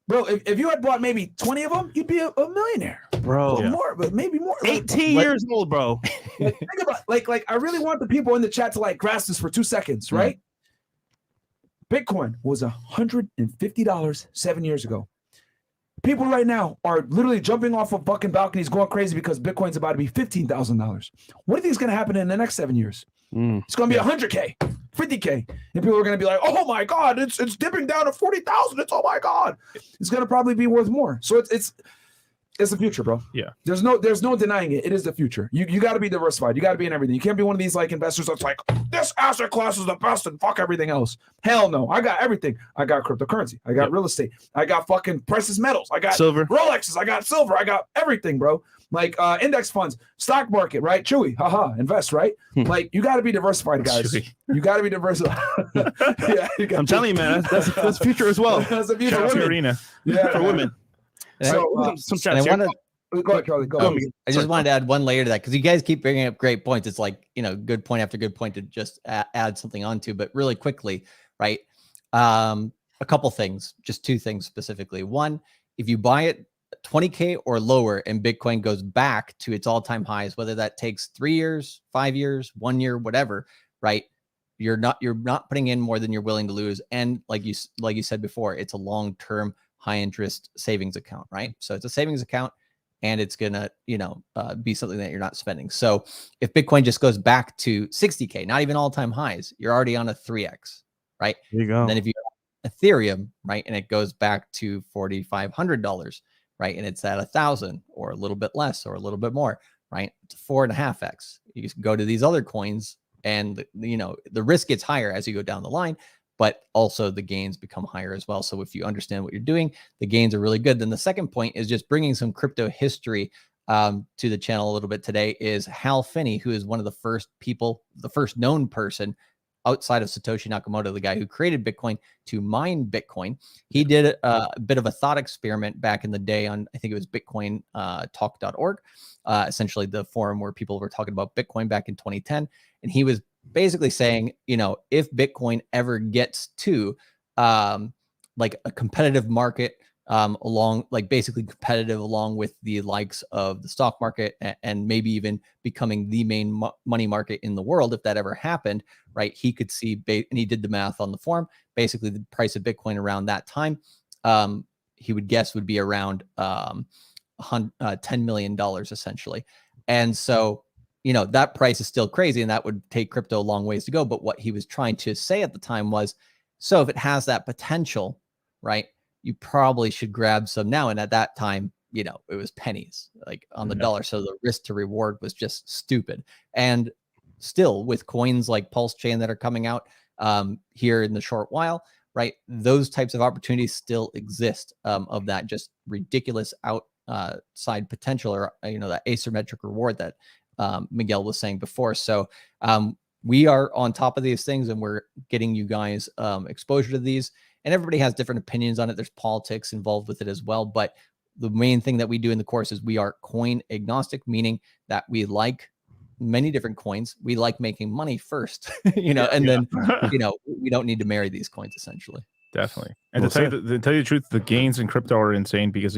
Bro, if you had bought maybe 20 of them, you'd be a millionaire. Bro. More, but maybe more. 18 years old, bro. Think about like I really want the people in the chat to like grasp this for 2 seconds, right? Bitcoin was $150 7 years ago. People right now are literally jumping off of fucking balconies going crazy because Bitcoin's about to be $15,000. What do you think is going to happen in the next 7 years? It's going to be 100K, 50K. And people are going to be like, oh my God, it's dipping down to 40,000. It's, oh my God. It's going to probably be worth more. So it's the future, bro. Yeah. There's no denying it. It is the future. You got to be diversified. You got to be in everything. You can't be one of these like investors that's like, this asset class is the best and fuck everything else. Hell no. I got everything. I got cryptocurrency. I got real estate. I got fucking precious metals. I got silver, Rolexes. I got silver. I got everything, bro. Like index funds, stock market, right? Chewy, invest, right? Like you got to be diversified, guys. Chewy. You got to be diversified. I'm telling you, man, that's future as well. That's the future. Arena. Yeah, for women. So some chats here. Go ahead, Charlie. Go ahead. I just wanted to add one layer to that because you guys keep bringing up great points. It's like, good point after good point to just add something onto, but really quickly, right? A couple things, just 2 things specifically. One, if you buy it 20K or lower and Bitcoin goes back to its all-time highs, whether that takes 3 years, 5 years, 1 year, whatever, right? You're not putting in more than you're willing to lose. And like you said before, it's a long-term high interest savings account, right? So it's a savings account and it's gonna, be something that you're not spending. So if Bitcoin just goes back to 60K, not even all-time highs, you're already on a 3x, right? There you go. And then if you have Ethereum, right, and it goes back to $4,500, right, and it's at 1,000 or a little bit less or a little bit more, right? It's 4.5x. You just go to these other coins, and the risk gets higher as you go down the line, but also the gains become higher as well. So if you understand what you're doing, the gains are really good. Then the second point is just bringing some crypto history to the channel a little bit today is Hal Finney, who is one of the first people, the first known person outside of Satoshi Nakamoto, the guy who created Bitcoin, to mine Bitcoin. He did a bit of a thought experiment back in the day on, I think it was bitcointalk.org, essentially the forum where people were talking about Bitcoin back in 2010. And he was basically saying, if Bitcoin ever gets to like a competitive market, basically competitive along with the likes of the stock market and maybe even becoming the main money market in the world, if that ever happened, right? He could see, and he did the math on the forum, basically the price of Bitcoin around that time, he would guess would be around $10 million essentially. And so, that price is still crazy and that would take crypto a long ways to go. But what he was trying to say at the time was, so if it has that potential, right, you probably should grab some now. And at that time, it was pennies like on the dollar. So the risk to reward was just stupid. And still with coins like Pulse Chain that are coming out here in the short while, right? Those types of opportunities still exist of that just ridiculous outside potential, or, that asymmetric reward that Miguel was saying before. So we are on top of these things, and we're getting you guys exposure to these, and everybody has different opinions on it. There's politics involved with it as well. But the main thing that we do in the course is we are coin agnostic, meaning that we like many different coins. We like making money first, and then, we don't need to marry these coins essentially. Definitely. And to tell you the truth, the gains in crypto are insane because,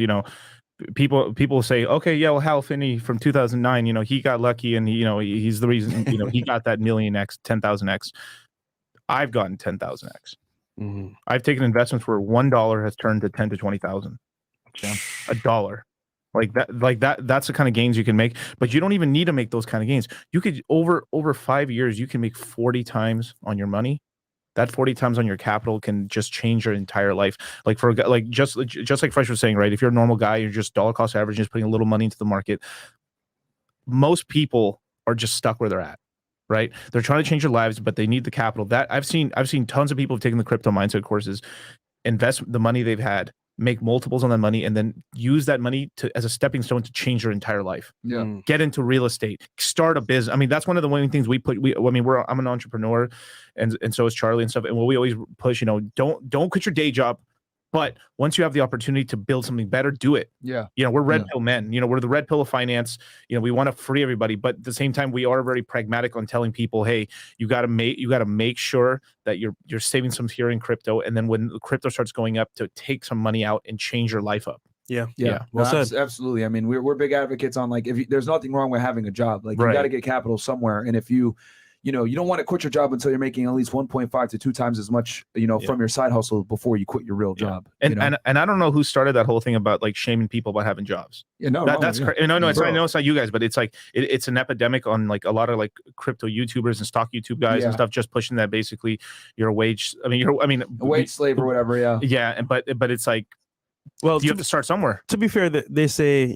people say, okay, yeah, well, Hal Finney from 2009, he got lucky and he's the reason, he got that million X, 10,000X. I've gotten 10,000X. Mm-hmm. I've taken investments where $1 has turned to 10 to 20,000. Yeah. $1. That's the kind of gains you can make, but you don't even need to make those kind of gains. You could over 5 years, you can make 40 times on your money. That 40 times on your capital can just change your entire life. Like for just like Fresh was saying, right? If you're a normal guy, you're just dollar cost average, just putting a little money into the market. Most people are just stuck where they're at, right? They're trying to change their lives, but they need the capital. That I've seen tons of people have taken the crypto mindset courses, invest the money they've had, make multiples on that money, and then use that money as a stepping stone to change your entire life. Yeah. Get into real estate, start a business. I mean, that's one of the main things I'm an entrepreneur, and so is Charlie and stuff. And what we always push, don't quit your day job, but once you have the opportunity to build something better, do it. Yeah. We're red pill men. We're the red pill of finance. We want to free everybody, but at the same time, we are very pragmatic on telling people, hey, you got to make sure that you're saving some here in crypto, and then when the crypto starts going up, to take some money out and change your life up. Yeah. Well said. Absolutely. I mean, we're big advocates on there's nothing wrong with having a job. You got to get capital somewhere, and if you don't want to quit your job until you're making at least 1.5 to 2 times as much, from your side hustle before you quit your real job. And I don't know who started that whole thing about shaming people about having jobs. Yeah, no, that's crazy. No, I know it's not you guys, but it's it's an epidemic on a lot of crypto YouTubers and stock YouTube guys and stuff, just pushing that basically you're a wage. I mean, a wage slave or whatever. Yeah. Yeah. But it's well, you have to start somewhere. To be fair, they say,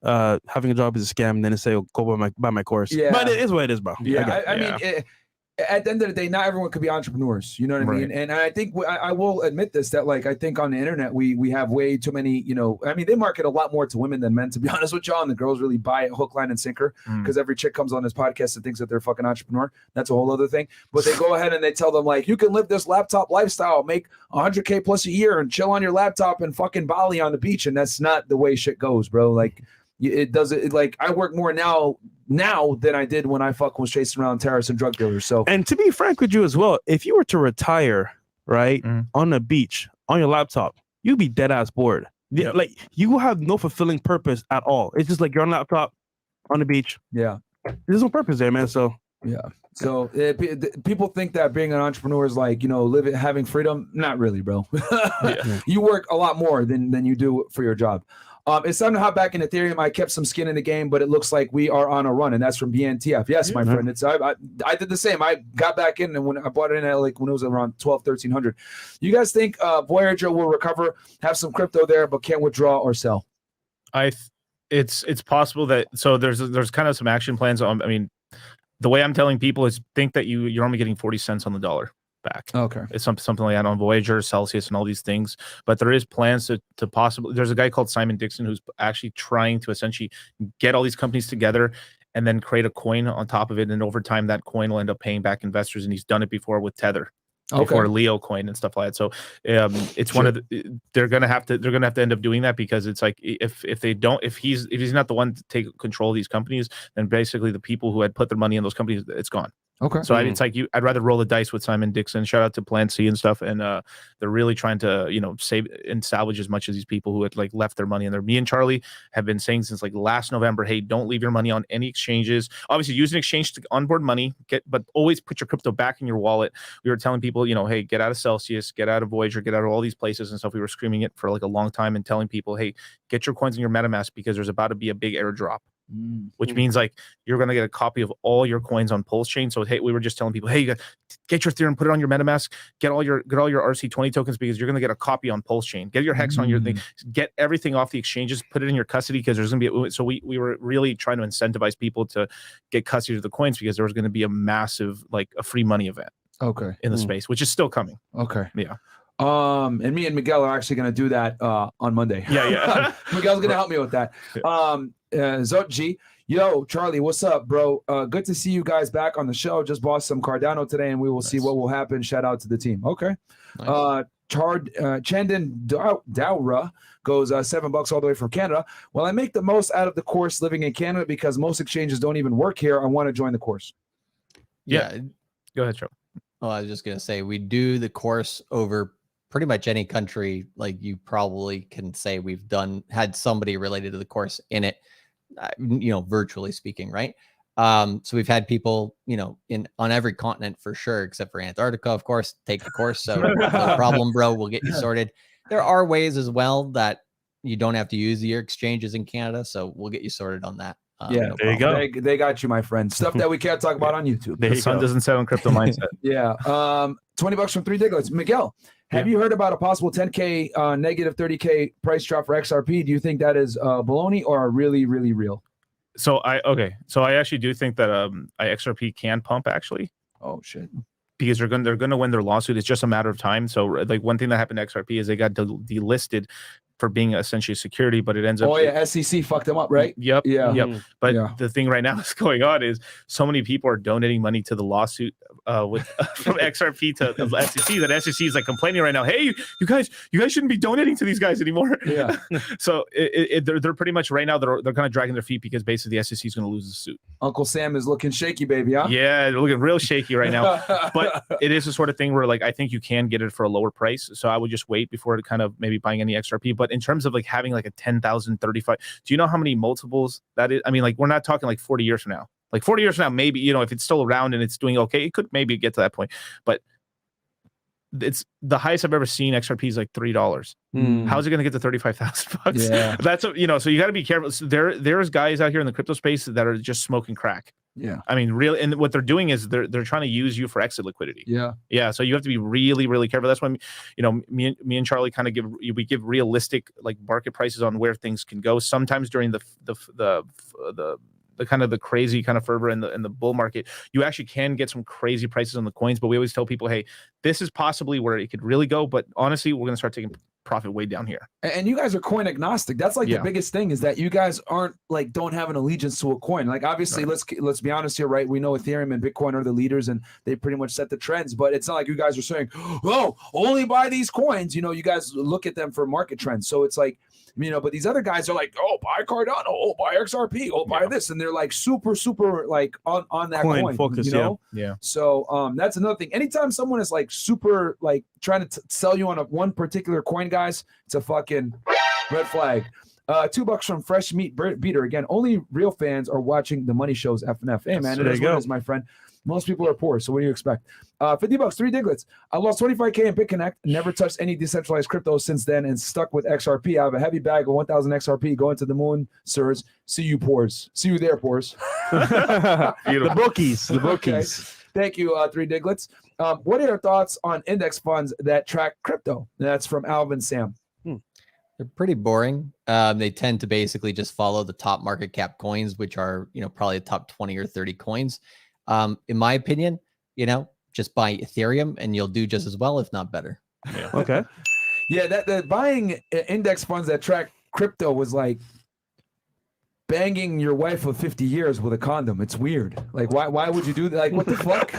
having a job is a scam, and then they say, go buy my course. Yeah. But it is what it is, bro. Yeah. I mean, at the end of the day, not everyone could be entrepreneurs. You know what I mean? And I think I will admit this, that I think on the internet, we have way too many, I mean, they market a lot more to women than men, to be honest with y'all. And the girls really buy it hook, line, and sinker, because every chick comes on this podcast and thinks that they're a fucking entrepreneur. That's a whole other thing. But they go ahead and they tell them you can live this laptop lifestyle, make $100K plus a year and chill on your laptop and fucking Bali on the beach. And that's not the way shit goes, bro. It does it I work more now than I did when I was chasing around terrorists and drug dealers. So, and to be frank with you as well, if you were to retire on the beach on your laptop, you'd be dead ass bored. Yeah. You have no fulfilling purpose at all. It's just you're on a laptop on the beach. Yeah, there's no purpose there, man. So yeah. So people think that being an entrepreneur is having freedom. Not really, bro. You work a lot more than you do for your job. It's time to hop back in Ethereum. I kept some skin in the game, but it looks like we are on a run, and that's from BNTF. Yes, my friend. It's I did the same. I got back in, and when I bought it in at when it was around 1,300. You guys think Voyager will recover, have some crypto there, but can't withdraw or sell? It's possible that there's kind of some action plans. I mean, the way I'm telling people is think that you're only getting 40 cents on the dollar back. Okay. It's something like that on Voyager, Celsius, and all these things. But there is plans to possibly. There's a guy called Simon Dixon who's actually trying to essentially get all these companies together and then create a coin on top of it. And over time, that coin will end up paying back investors. And he's done it before with Tether. Before Leo coin and stuff like that. So it's one of they're gonna have to end up doing that, because it's if he's not the one to take control of these companies, then basically the people who had put their money in those companies, it's gone. Okay. So I'd rather roll the dice with Simon Dixon. Shout out to Plan C and stuff. And they're really trying to, save and salvage as much of these people who had left their money in there. Me and Charlie have been saying since last November, hey, don't leave your money on any exchanges. Obviously use an exchange to onboard money, but always put your crypto back in your wallet. We were telling people, hey, get out of Celsius, get out of Voyager, get out of all these places and stuff. We were screaming it for a long time and telling people, hey, get your coins in your MetaMask, because there's about to be a big airdrop. which means like you're going to get a copy of all your coins on Pulse Chain. So hey, we were just telling people, hey, you got get your Ethereum, put it on your MetaMask, get all your RC20 tokens because you're going to get a copy on Pulse Chain. Get your Hex on your thing, get everything off the exchanges, put it in your custody because there's going to be. So we were really trying to incentivize people to get custody of the coins because there was going to be a massive like a free money event. Okay. In the space, which is still coming. Okay. Yeah. And me and Miguel are actually going to do that on Monday. Yeah. Miguel's going to help me with that. Zotji, yo, Charlie, what's up, bro? Good to see you guys back on the show. Just bought some Cardano today, and we will see what will happen. Shout out to the team. Okay. Nice. Chandan Dowra goes $7 all the way from Canada. Well, I make the most out of the course living in Canada because most exchanges don't even work here. I want to join the course. Yeah. Go ahead, Charlie. Oh, I was just gonna say we do the course over pretty much any country. Like you probably can say we've had somebody related to the course in it, virtually speaking, right? So we've had people, on every continent for sure, except for Antarctica, of course, take the course. So no problem, bro. We'll get you sorted. There are ways as well that you don't have to use your exchanges in Canada, so we'll get you sorted on that. Yeah, there you go. They got you, my friend. Stuff that we can't talk about on YouTube. The sun doesn't set on crypto mindset. Yeah. $20 from 3 Diglets. Miguel, have you heard about a possible 10K negative 30K price drop for XRP? Do you think that is baloney or really, really real? So I actually do think that XRP can pump actually. Oh shit. Because they're going to win their lawsuit. It's just a matter of time. So like one thing that happened to XRP is they got delisted for being essentially a security, but it ends up. Oh yeah, SEC fucked them up, right? Yep. Yeah. Yep. But the thing right now that's going on is so many people are donating money to the lawsuit from XRP to the SEC. That SEC is like complaining right now. Hey, you guys shouldn't be donating to these guys anymore. Yeah. So they're pretty much right now they're kind of dragging their feet because basically the SEC is going to lose the suit. Uncle Sam is looking shaky, baby. Huh? Yeah, they're looking real shaky right now. But it is the sort of thing where like I think you can get it for a lower price. So I would just wait before kind of maybe buying any XRP. But in terms of like having like a 10,000, 35, do you know how many multiples that is? I mean, like we're not talking like 40 years from now. Like 40 years from now, maybe, if it's still around and it's doing okay, it could maybe get to that point. But it's the highest I've ever seen XRP is like $3. How's it going to get to $35,000? Yeah. That's so you got to be careful. So there's guys out here in the crypto space that are just smoking crack. Yeah. I mean, really, and what they're doing is they're trying to use you for exit liquidity. Yeah. Yeah. So you have to be really, really careful. That's why, me and Charlie kind of give realistic like market prices on where things can go. Sometimes during the kind of the crazy kind of fervor in the bull market, you actually can get some crazy prices on the coins. But we always tell people, hey, this is possibly where it could really go. But honestly, we're going to start taking profit way down here. And you guys are coin agnostic. That's like the biggest thing is that you guys aren't like don't have an allegiance to a coin. Like obviously, let's be honest here, right? We know Ethereum and Bitcoin are the leaders and they pretty much set the trends. But it's not like you guys are saying, oh, only buy these coins. You guys look at them for market trends. So it's like, but these other guys are like, oh, buy Cardano, oh, buy XRP, oh, buy this, and they're like super like on that coin focus, yeah. So that's another thing. Anytime someone is like super like trying to sell you on one particular coin, guys, it's a fucking red flag. $2 from Fresh Meat Beater. Again, only real fans are watching the money shows. FNF. Hey man, it is what it is, my friend. Most people are poor, so what do you expect? $50, 3 Diglets. I lost 25K in BitConnect, never touched any decentralized crypto since then, and stuck with XRP. I have a heavy bag of 1,000 XRP going to the moon, sirs. See you, Pores. See you there, Pores. The bookies. Okay. Thank you, 3 Diglets. What are your thoughts on index funds that track crypto? That's from Alvin Sam. They're pretty boring. They tend to basically just follow the top market cap coins, which are, probably the top 20 or 30 coins. In my opinion, just buy Ethereum and you'll do just as well, if not better. Yeah. Okay. Yeah, that buying index funds that track crypto was like banging your wife of 50 years with a condom. It's weird. Like, why would you do that? Like, what the fuck?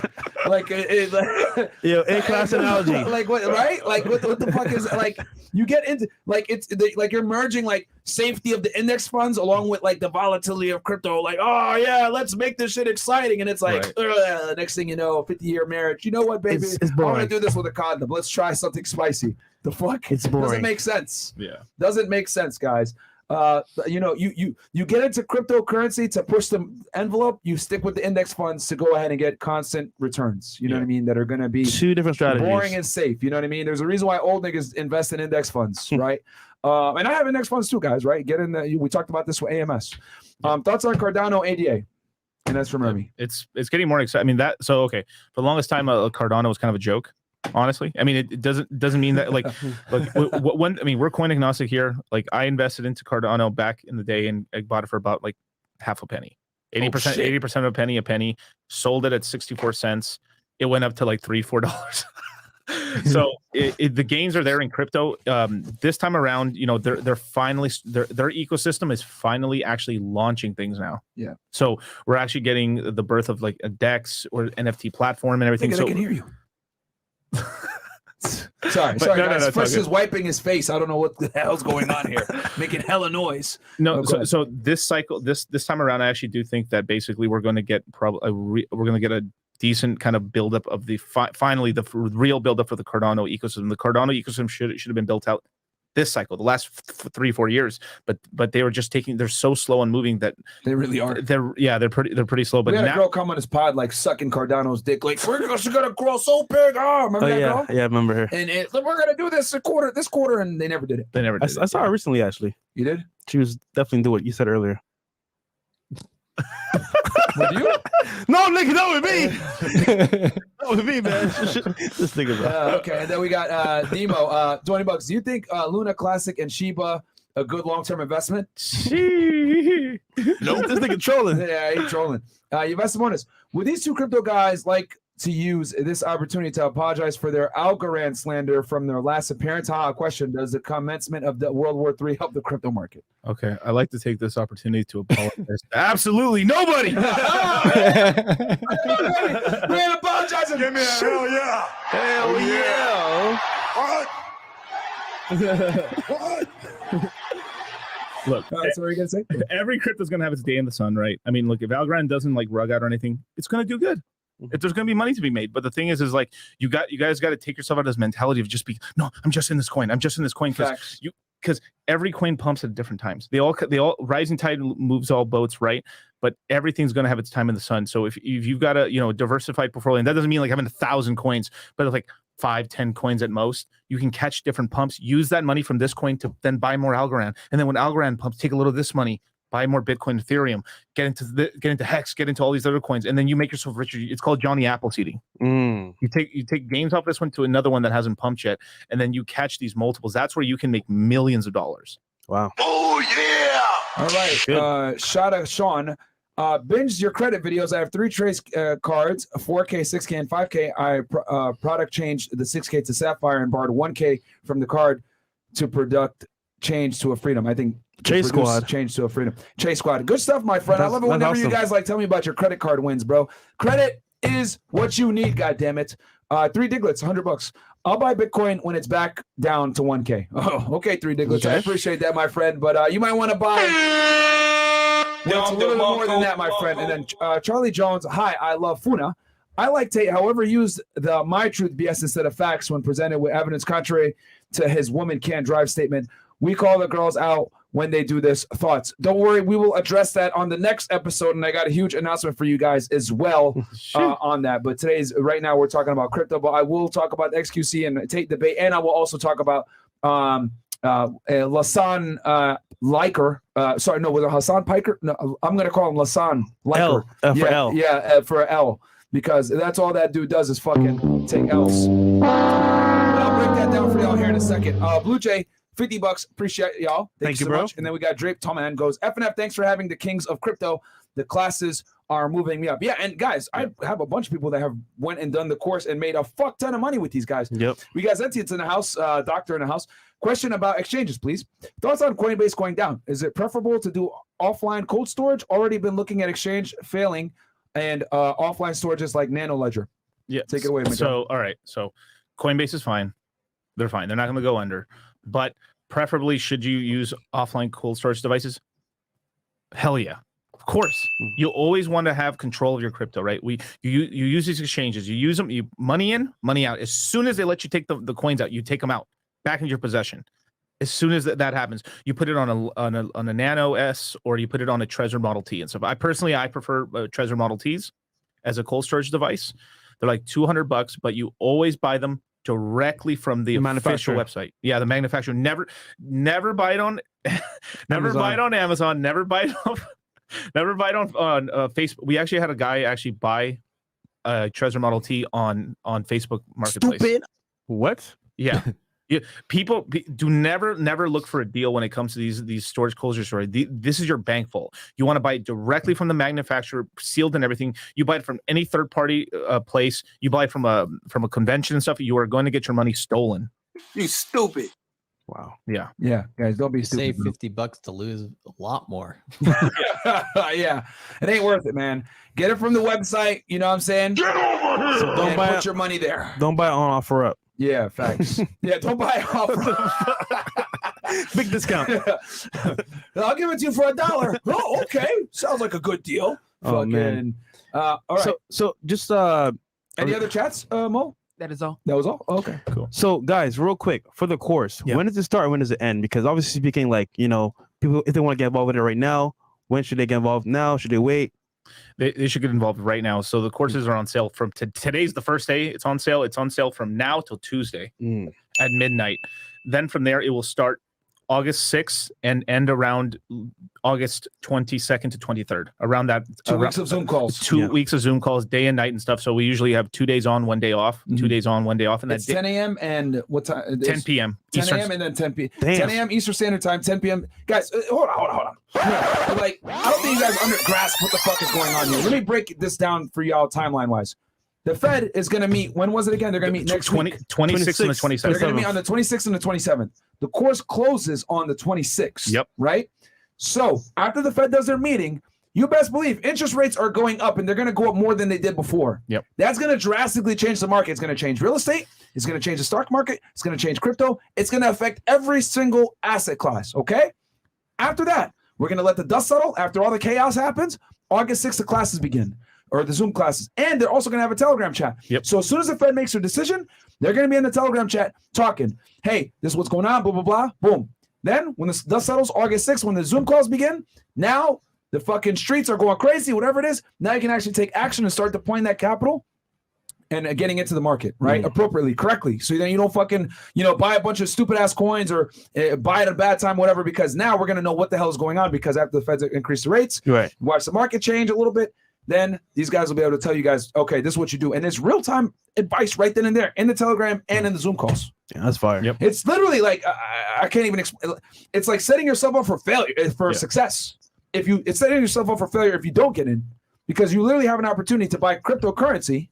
Like, A-class analogy. Like, what, right? Like, what the fuck is, like, you get into, like, like you're merging, like, safety of the index funds along with, like, the volatility of crypto. Like, oh, yeah, let's make this shit exciting. And it's like, next thing you know, 50-year marriage. You know what, baby? It's I'm boring. going to do this with a condom. Let's try something spicy. The fuck? It's boring. Doesn't make sense. Yeah. Doesn't make sense, guys. You get into cryptocurrency to push the envelope. You stick with the index funds to go ahead and get constant returns. You know what I mean? That are going to be two different strategies. Boring and safe. You know what I mean? There's a reason why old niggas invest in index funds, right? And I have index funds too, guys. Right? Get in the. We talked about this with AMS. Thoughts on Cardano ADA? And that's from Remy. It's getting more exciting. I mean for the longest time, Cardano was kind of a joke. Honestly, I mean, it doesn't mean that like when I mean we're coin agnostic here. Like I invested into Cardano back in the day and I bought it for about like half a penny, 80% of a penny. Sold it at 64 cents. It went up to like $3-4. So the gains are there in crypto. This time around, they're finally their ecosystem is finally actually launching things now. Yeah. So we're actually getting the birth of like a DEX or NFT platform and everything. I can hear you. Sorry, guys. Fresh is wiping his face. I don't know what the hell's going on here, making hella noise. No, so this cycle, this time around, I actually do think that basically we're going to get a decent kind of buildup of the finally the real buildup for the Cardano ecosystem. The Cardano ecosystem should have been built out this cycle, the last 3-4 years, but they were just they're so slow on moving that they really are. They're pretty slow. But we had a girl come on his pod like sucking Cardano's dick, like we're gonna grow so big. Remember that girl? Yeah, I remember her. And we're gonna do this quarter, and they never did it. I saw her recently, actually. You did? She was definitely doing what you said earlier. With you? No, nigga, that was me. That was me, man. Just think about it. Okay, and then we got Demo, $20. Do you think Luna Classic and Shiba a good long-term investment? Nope, this nigga trolling. Yeah, he's trolling. Simone, would these two crypto guys like to use this opportunity to apologize for their Algorand slander from their last appearance? Question: does the commencement of the World War III help the crypto market? Okay, I like to take this opportunity to apologize. Absolutely nobody. Man, apologizing. Give me a hell yeah. Hell yeah. What? Look, So what are you gonna say? every crypto's gonna have its day in the sun, right? I mean, look, if Algorand doesn't like rug out or anything, it's gonna do good. If there's going to be money to be made. But the thing is like you guys got to take yourself out of this mentality of just I'm just in this coin. I'm just in this coin because every coin pumps at different times. They all rising tide moves all boats, right? But everything's going to have its time in the sun. So if you've got a diversified portfolio, and that doesn't mean like having 1,000 coins, but like 5-10 coins at most, you can catch different pumps. Use that money from this coin to then buy more Algorand, and then when Algorand pumps, take a little of this money. Buy more Bitcoin, Ethereum, get into Hex, get into all these other coins, and then you make yourself richer. It's called Johnny Appleseeding. You take gains off this one to another one that hasn't pumped yet, and then you catch these multiples. That's where you can make millions of dollars. Wow. Oh yeah. All right. Shout out Sean. Binge your credit videos. I have 3 trace cards, 4K, 6K, and 5K. I product changed the 6K to Sapphire and borrowed 1K from the card to product change to a Freedom. I think Chase Squad change to a Freedom. Chase Squad. Good stuff, my friend. I love it whenever you guys tell me about your credit card wins, bro. Credit is what you need, goddammit. 3 Diglets, $100. I'll buy Bitcoin when it's back down to 1K. Oh, okay, 3 Diglets. Okay. I appreciate that, my friend. But you might want to buy it's a little bit more than that, my friend. And then Charlie Jones. Hi, I love Funa. I like Tate, however, use the my truth BS instead of facts when presented with evidence contrary to his woman can't drive statement. We call the girls out when they do this. Thoughts? Don't worry, we will address that on the next episode, and I got a huge announcement for you guys as well on that. But right now we're talking about crypto, but I will talk about XQC and Tate debate, and I will also talk about Lasan Liker. Sorry, no, was it Hassan Piker? No, I'm gonna call him Lasan Liker. For L. Yeah, for L, because that's all that dude does is fucking take L's. But I'll break that down for y'all here in a second. Blue Jay, $50. Appreciate y'all. Thank you so much. And then we got Drape Toman goes, F&F, thanks for having the kings of crypto. The classes are moving me up. Yeah, and guys, I have a bunch of people that have went and done the course and made a fuck ton of money with these guys. Yep. We got Zentians in the house, doctor in the house. Question about exchanges, please. Thoughts on Coinbase going down? Is it preferable to do offline cold storage? Already been looking at exchange failing and offline storages like Nano Ledger. Yeah. Take it away, Miguel. So, all right. So Coinbase is fine. They're fine. They're not going to go under. But preferably, should you use offline cold storage devices? Hell yeah. Of course. You always want to have control of your crypto, right? You use these exchanges. You use them, money in, money out. As soon as they let you take the coins out, you take them out back into your possession. As soon as that happens, you put it on a Nano S, or you put it on a Trezor Model T and stuff. I prefer Trezor Model Ts as a cold storage device. They're like $200, but you always buy them directly from the official website. Yeah, the manufacturer. Never buy it on buy it on Amazon. Never buy it on Facebook. We actually had a guy buy a Trezor Model T on Facebook Marketplace. Stupid. What? Yeah. Yeah, people do never look for a deal when it comes to these storage closure stories. This is your bankful. You want to buy it directly from the manufacturer, sealed and everything. You buy it from any third party place. You buy it from a convention and stuff. You are going to get your money stolen. You stupid. Wow. Yeah. Yeah, guys, don't be stupid. Save $50 to lose a lot more. Yeah, it ain't worth it, man. Get it from the website. You know what I'm saying? Get over here. So don't buy put your money there. Don't buy on offer up. Yeah, facts. Yeah, don't buy it off. Big discount. I'll give it to you for $1. Oh, okay. Sounds like a good deal. Oh, man. All right. So just any other chats, Mo? That is all. That was all? Okay, cool. So guys, real quick for the course, when does it start and when does it end? Because obviously speaking, like, you know, people, if they want to get involved with it right now, when should they get involved now? Should they wait? They should get involved right now. So the courses are on sale from today's the first day. It's on sale. It's on sale from now till Tuesday at midnight. Then from there, it will start August 6th and end around August 22nd to 23rd. Around that. 2 weeks of Zoom calls. 2 weeks of Zoom calls, day and night and stuff. So we usually have 2 days on, 1 day off. 2 days on, 1 day off. And that's 10 a.m. and what time? 10 p.m. 10 a.m. and then 10 p.m. Damn. 10 a.m. Eastern Standard Time, 10 p.m. Guys, hold on. Like, I don't think you guys grasp what the fuck is going on here. Let me break this down for y'all timeline-wise. The Fed is going to meet, when was it again? They're going to meet next week. 26th and the 27th. They're going to meet on the 26th and the 27th. The course closes on the 26th. Yep. Right? So after the Fed does their meeting, you best believe interest rates are going up, and they're going to go up more than they did before. Yep. That's going to drastically change the market. It's going to change real estate. It's going to change the stock market. It's going to change crypto. It's going to affect every single asset class. Okay? After that, we're going to let the dust settle. After all the chaos happens, August 6th, the classes begin, or the Zoom classes. And they're also going to have a Telegram chat. Yep. So as soon as the Fed makes their decision, they're going to be in the Telegram chat talking, hey, this is what's going on, blah, blah, blah, boom. Then when the dust settles, August 6th, when the Zoom calls begin, now the fucking streets are going crazy, whatever it is. Now you can actually take action and start deploying that capital and getting into the market, right? Appropriately, correctly. So then you don't fucking, buy a bunch of stupid ass coins or buy it at a bad time, whatever, because now we're going to know what the hell is going on, because after the Feds increase the rates, Right. watch the market change a little bit, then these guys will be able to tell you guys, okay, this is what you do. And there's real-time advice right then and there in the Telegram and in the Zoom calls. Yeah, that's fire. Yep. It's literally like, I can't even explain. It's like setting yourself up for failure, for success. It's setting yourself up for failure if you don't get in, because you literally have an opportunity to buy cryptocurrency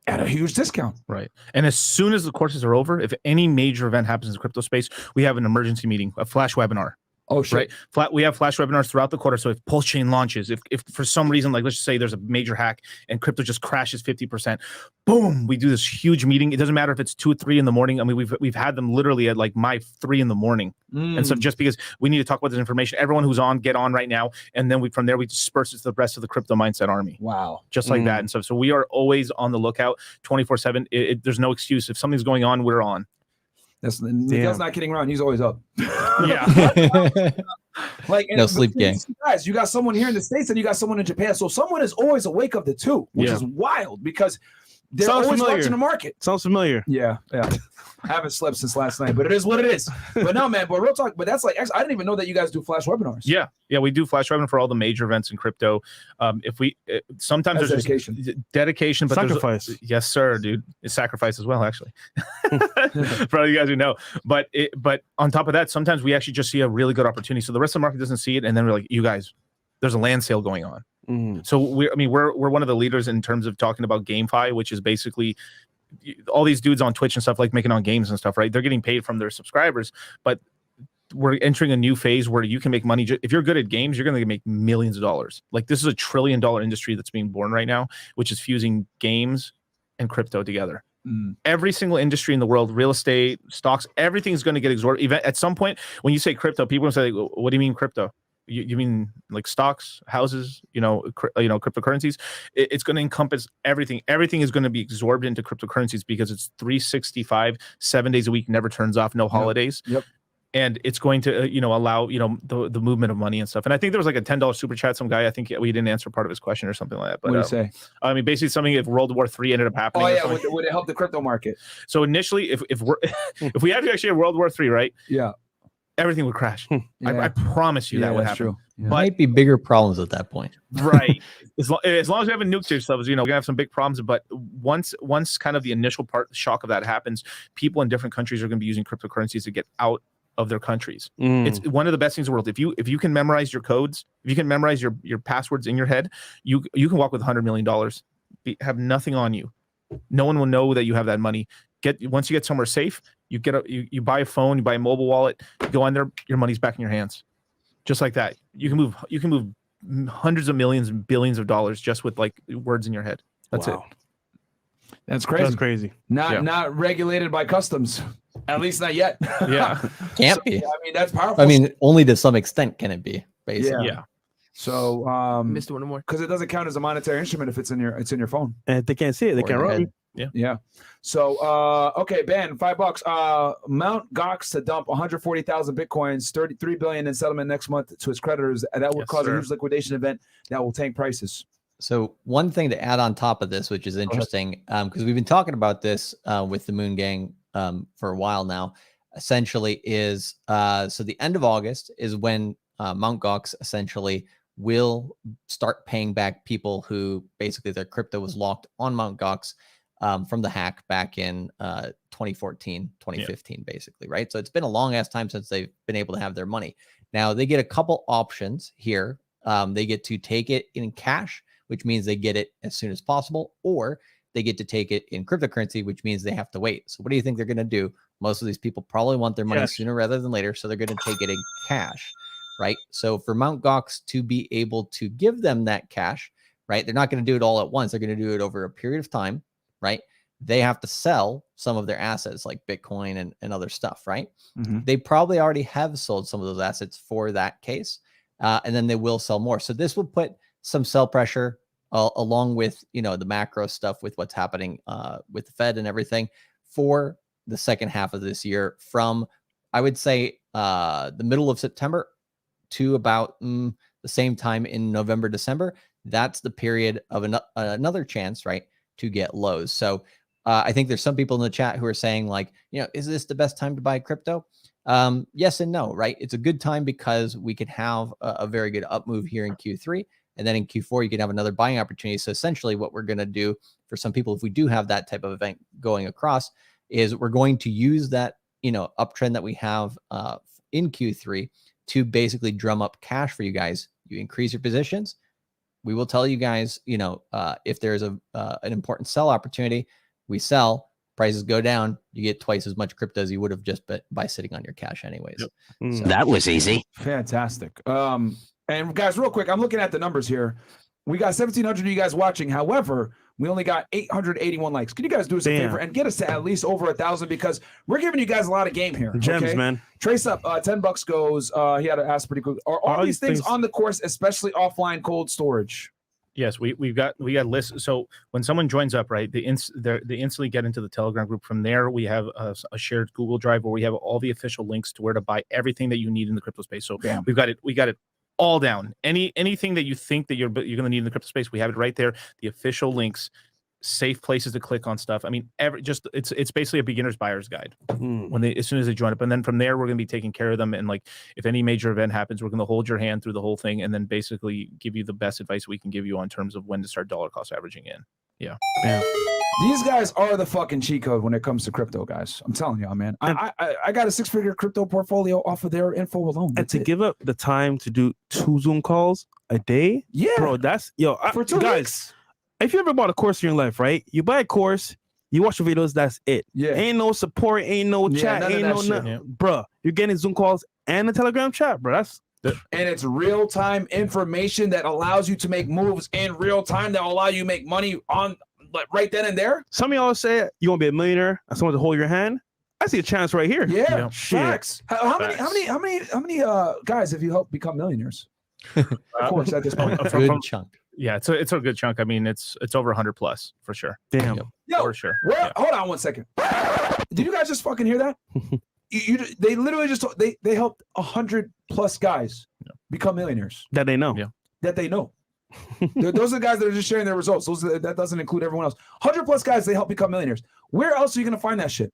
at a huge discount. Right. And as soon as the courses are over, if any major event happens in the crypto space, we have an emergency meeting, a flash webinar. Oh, shit. Right. We have flash webinars throughout the quarter. So if Pulse Chain launches, if for some reason, like let's just say there's a major hack and crypto just crashes 50%, boom, we do this huge meeting. It doesn't matter if it's 2 or 3 in the morning. I mean, we've had them literally at like my 3 in the morning. And so just because we need to talk about this information, everyone who's on, get on right now. And then from there, we disperse it to the rest of the crypto mindset army. Wow. Just like that. And so we are always on the lookout 24/7. There's no excuse. If something's going on, we're on. Miguel's not kidding around. He's always up. Yeah. Like, no sleep gang. Guys, you got someone here in the States and you got someone in Japan. So someone is always awake of the two, which is wild, because they're always watching the market. Sounds familiar. Yeah. I haven't slept since last night, but it is what it is. But no, man, but real talk. But that's like, I didn't even know that you guys do flash webinars. Yeah, we do flash webinar for all the major events in crypto. Sometimes That's there's dedication. dedication, but Sacrifice. Yes, sir, dude. It's sacrifice as well, actually. For all you guys who know. But on top of that, sometimes we actually just see a really good opportunity. So the rest of the market doesn't see it, and then we're like, you guys, there's a land sale going on. So we're one of the leaders in terms of talking about GameFi, which is basically all these dudes on Twitch and stuff, like making on games and stuff, right? They're getting paid from their subscribers, but we're entering a new phase where you can make money. If you're good at games, you're going to make millions of dollars. Like, this is $1 trillion industry that's being born right now, which is fusing games and crypto together. Every single industry in the world, real estate, stocks, everything's going to get absorbed. At some point, when you say crypto, people will say, what do you mean crypto? You mean like stocks, houses, cryptocurrencies? It's going to encompass everything. Everything is going to be absorbed into cryptocurrencies because it's 365, 7 days a week, never turns off, no holidays. Yep. and it's going to allow the movement of money and stuff. And I think there was like a $10 super chat. Some guy, I think we didn't answer part of his question or something like that. But what do you say? I mean, basically something if World War III ended up happening. Oh yeah, would it help the crypto market? So initially, if we're if we had actually a World War III, right? Yeah, everything would crash. Yeah. I promise you that would happen. True. Yeah. Might be bigger problems at that point. Right. As long as we haven't nuked ourselves, we're gonna have some big problems. But once kind of the initial shock of that happens, people in different countries are gonna be using cryptocurrencies to get out of their countries. It's one of the best things in the world. If you can memorize your codes, if you can memorize your passwords in your head, you can walk with $100 million, have nothing on you. No one will know that you have that money. Once you get somewhere safe, you buy a phone, you buy a mobile wallet, you go on there, your money's back in your hands. Just like that. You can move hundreds of millions and billions of dollars just with like words in your head. That's it. That's crazy. That's crazy. Not regulated by customs. At least not yet. Yeah. Can't be. I mean, that's powerful. I mean, only to some extent can it be, basically. Yeah. So Missed one more. because it doesn't count as a monetary instrument if it's in your phone. And if they can't see it, they Or can't your rob head. you. Yeah. So okay, Ben, $5. Mount Gox to dump 140,000 bitcoins, 33 billion in settlement next month to its creditors. And that will cause a huge liquidation event that will tank prices. So one thing to add on top of this, which is interesting, because we've been talking about this with the Moon Gang for a while now, essentially is so the end of August is when Mt. Gox essentially will start paying back people who basically their crypto was locked on Mt. Gox from the hack back in 2014, 2015, basically, right? So it's been a long ass time since they've been able to have their money. Now they get a couple options here. They get to take it in cash, which means they get it as soon as possible, or they get to take it in cryptocurrency, which means they have to wait. So what do you think they're going to do? Most of these people probably want their money sooner rather than later, so they're going to take it in cash, right? So for Mt. Gox to be able to give them that cash, right, they're not going to do it all at once. They're going to do it over a period of time, right? They have to sell some of their assets like Bitcoin and other stuff, right? They probably already have sold some of those assets for that case, and then they will sell more. So this will put some sell pressure along with, the macro stuff with what's happening with the Fed and everything for the second half of this year from, I would say, the middle of September to about the same time in November, December. That's the period of another chance, right, to get lows. So I think there's some people in the chat who are saying like, is this the best time to buy crypto? Yes and no, right? It's a good time because we could have a very good up move here in Q3. And then in Q4, you can have another buying opportunity. So essentially what we're going to do for some people, if we do have that type of event going across, is we're going to use that, uptrend that we have in Q3 to basically drum up cash for you guys. You increase your positions. We will tell you guys, if there's an important sell opportunity, we sell, prices go down, you get twice as much crypto as you would have just by sitting on your cash anyways. So that was easy. Fantastic. And guys, real quick, I'm looking at the numbers here. We got 1,700 of you guys watching. However, we only got 881 likes. Can you guys do us a favor and get us to at least over 1,000 because we're giving you guys a lot of game here. Gems, man. Trace up, $10 goes. He had to ask pretty quick. Are all these things on the course, especially offline cold storage? Yes, we got lists. So when someone joins up, right, they instantly get into the Telegram group. From there, we have a shared Google Drive where we have all the official links to where to buy everything that you need in the crypto space. So we got it all down. Anything that you think that you're going to need in the crypto space, we have it right there. The official links, safe places to click on stuff. I mean, it's basically a beginner's buyer's guide as soon as they join up. And then from there, we're going to be taking care of them. And like, if any major event happens, we're going to hold your hand through the whole thing and then basically give you the best advice we can give you on terms of when to start dollar cost averaging in. Yeah. These guys are the fucking cheat code when it comes to crypto, guys. I'm telling y'all, man. I got a 6-figure crypto portfolio off of their info alone. And to give up the time to do 2 Zoom calls a day, bro, that's for 2 guys. weeks. If you ever bought a course in your life, right? You buy a course, you watch the videos, that's it. Yeah. Ain't no support, ain't no chat, ain't no nothing. Bro, you're getting Zoom calls and a Telegram chat, bro. And it's real-time information that allows you to make moves in real time that will allow you to make money on right then and there. Some of y'all say you want to be a millionaire and someone to hold your hand. I see a chance right here. Yeah, facts. How many guys have you helped become millionaires? Of course, at this point. Good chunk. Yeah, it's a good chunk. I mean, it's over 100 plus for sure. Damn. Yo, for sure. Hold on one second. Did you guys just fucking hear that? they literally just they helped 100+ guys become millionaires that they know. Yeah. That they know. Those are the guys that are just sharing their results. That doesn't include everyone else. 100+ guys they help become millionaires. Where else are you gonna find that shit?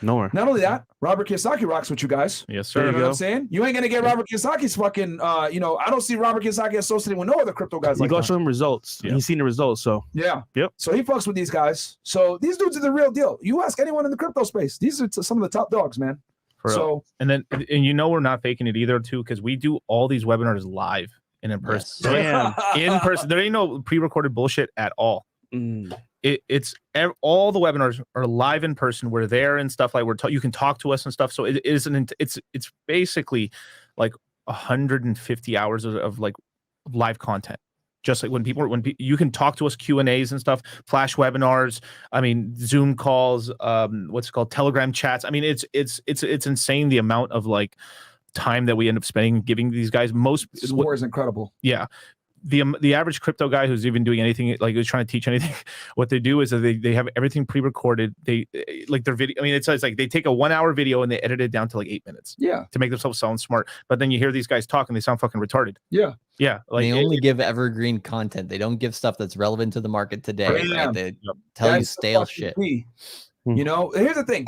Nowhere. Not only that, Robert Kiyosaki rocks with you guys. Yes, sir. You know what I'm saying? You ain't gonna get Robert Kiyosaki's fucking. I don't see Robert Kiyosaki associated with no other crypto guys. You like got that. to show him results. Yeah. He's seen the results. So Yeah. Yep. So he fucks with these guys. So these dudes are the real deal. You ask anyone in the crypto space, these are some of the top dogs, man. For real. And we're not faking it either too, because we do all these webinars live and in person. Damn. In person, there ain't no pre-recorded bullshit at all. It's all the webinars are live in person. We're there and stuff like you can talk to us and stuff. So it's basically like 150 hours of like live content. Just like when you can talk to us, Q&As and stuff, flash webinars. I mean, Zoom calls, what's it called, Telegram chats. I mean, it's insane the amount of like time that we end up spending giving these guys. Score is incredible. Yeah. The average crypto guy who's even doing anything, like who's trying to teach anything, what they do is that they have everything pre-recorded. They like their video. I mean, it's like they take a 1-hour video and they edit it down to like 8 minutes. Yeah. To make themselves sound smart. But then you hear these guys talk and they sound fucking retarded. Yeah. Yeah. Like they only give evergreen content. They don't give stuff that's relevant to the market today. Yeah. Right? They tell you stale shit. Key. You know, here's the thing.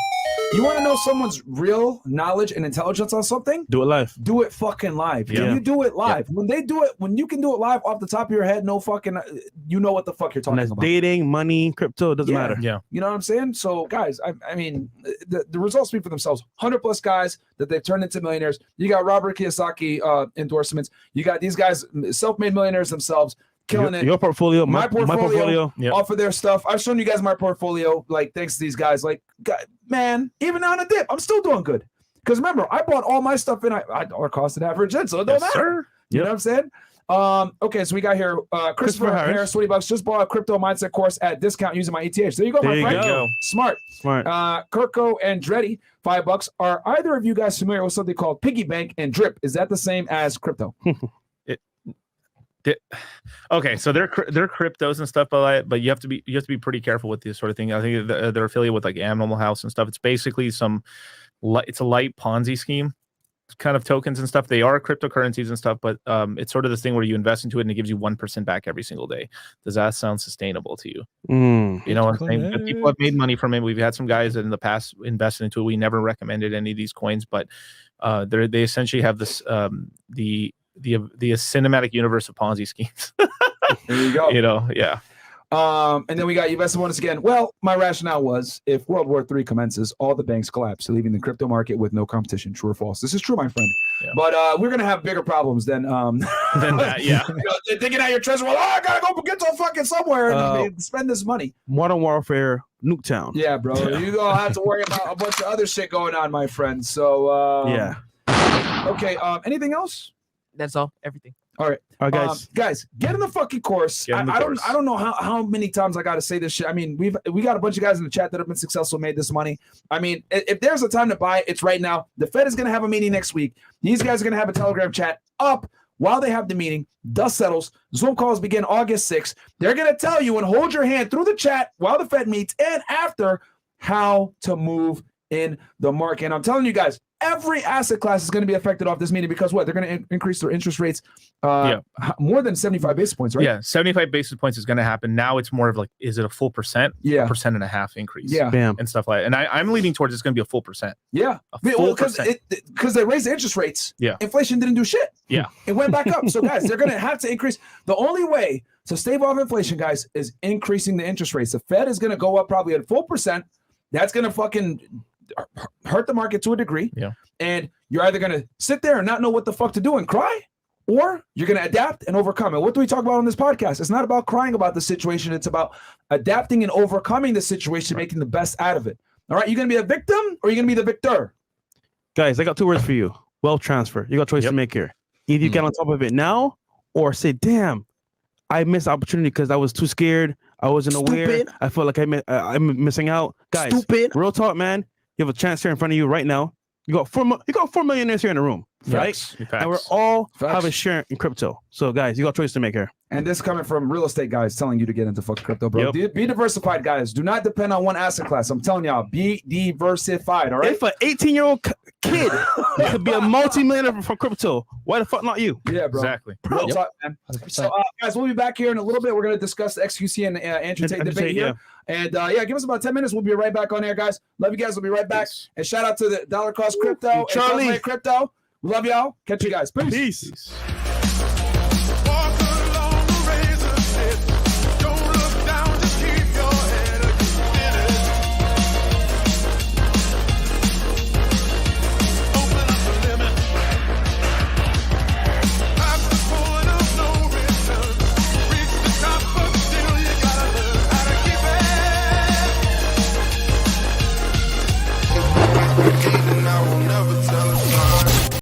You want to know someone's real knowledge and intelligence on something? Do it live. Do it fucking live. Yeah. You do it live. When they do it, when you can do it live off the top of your head, no fucking, you know what the fuck you're talking And that's about. dating, money, crypto. It doesn't matter. Yeah. You know what I'm saying? So, guys, I mean, the results speak for themselves. 100+ guys that they've turned into millionaires. You got Robert Kiyosaki endorsements. You got these guys, self-made millionaires themselves, killing it. Your portfolio, my portfolio. Yep. Off of their stuff. I've shown you guys my portfolio. Like, thanks to these guys. Like, man, even on a dip, I'm still doing good. Because remember, I bought all my stuff in our cost and average in, so it don't matter. Sir. You know what I'm saying? Okay, so we got here Christopher Harris, $20, just bought a crypto mindset course at discount using my ETH. There you go, my friend. Go. Smart. Kirko and Dreddy, $5. Are either of you guys familiar with something called piggy bank and drip? Is that the same as crypto? Okay, so they're cryptos and stuff, but you have to be pretty careful with this sort of thing. I think they're affiliated with like Animal House and stuff. It's basically it's a light Ponzi scheme kind of tokens and stuff. They are cryptocurrencies and stuff, but it's sort of this thing where you invest into it and it gives you 1% back every single day. Does that sound sustainable to you? You know what I'm saying? But people have made money from it. We've had some guys that in the past invested into it. We never recommended any of these coins, but they essentially have this the cinematic universe of Ponzi schemes. There you go. You know, yeah. And then we got you invested once again. Well, my rationale was if World War III commences, all the banks collapse, leaving the crypto market with no competition. True or false? This is true, my friend. Yeah. But we're gonna have bigger problems than that. Yeah. You know, thinking out your treasure. Well, I gotta go get to fucking somewhere and spend this money. Modern Warfare, Nuketown. Yeah, bro. You're gonna have to worry about a bunch of other shit going on, my friend. So yeah. Okay. Anything else? That's all. Everything. All right, guys. Guys, get in the fucking course. I don't know how many times I got to say this shit. I mean, we got a bunch of guys in the chat that have been successful, made this money. I mean, if there's a time to buy, it's right now. The Fed is going to have a meeting next week. These guys are going to have a Telegram chat up while they have the meeting. Dust settles. Zoom calls begin August 6th. They're going to tell you and hold your hand through the chat while the Fed meets and after how to move in the market. And I'm telling you guys, every asset class is going to be affected off this meeting because what? They're going to increase their interest rates more than 75 basis points, right? Yeah, 75 basis points is going to happen. Now it's more of like, is it a full percent? Yeah. 1.5% increase. Yeah. Bam. And stuff like that. And I'm leaning towards it's going to be a full percent. Yeah. Because they raised the interest rates. Yeah. Inflation didn't do shit. Yeah. It went back up. So guys, they're going to have to increase. The only way to stave off inflation, guys, is increasing the interest rates. The Fed is going to go up probably at full percent. That's going to fucking hurt the market to a degree. Yeah. And you're either going to sit there and not know what the fuck to do and cry, or you're going to adapt and overcome. And what do we talk about on this podcast? It's not about crying about the situation. It's about adapting and overcoming the situation, making the best out of it. All right. You're going to be a victim or you're going to be the victor. Guys, I got 2 words for you. Wealth transfer. You got a choice to make here. Either you get on top of it now or say, damn, I missed opportunity because I was too scared. I wasn't aware. I feel like I'm missing out. Guys, real talk, man. You have a chance here in front of you right now. You got 4 millionaires here in the room. right? Facts. And we're all Facts. have a share in crypto. So guys, you got a choice to make here. And this coming from real estate guys telling you to get into fucking crypto, bro. Be diversified, guys. Do not depend on one asset class. I'm telling y'all, be diversified, all right? If an 18-year-old kid could be a multi-millionaire from crypto, why the fuck not you? Yeah, bro. Exactly. Real talk, man. So, guys, we'll be back here in a little bit. We're going to discuss the XQC and Andrew Tate debate here. And give us about 10 minutes. We'll be right back on air, guys. Love you guys. We'll be right back. Peace. And shout out to the Dollar Cost Crypto Charlie. and Crypto. We love y'all. Catch you guys. Peace. Peace.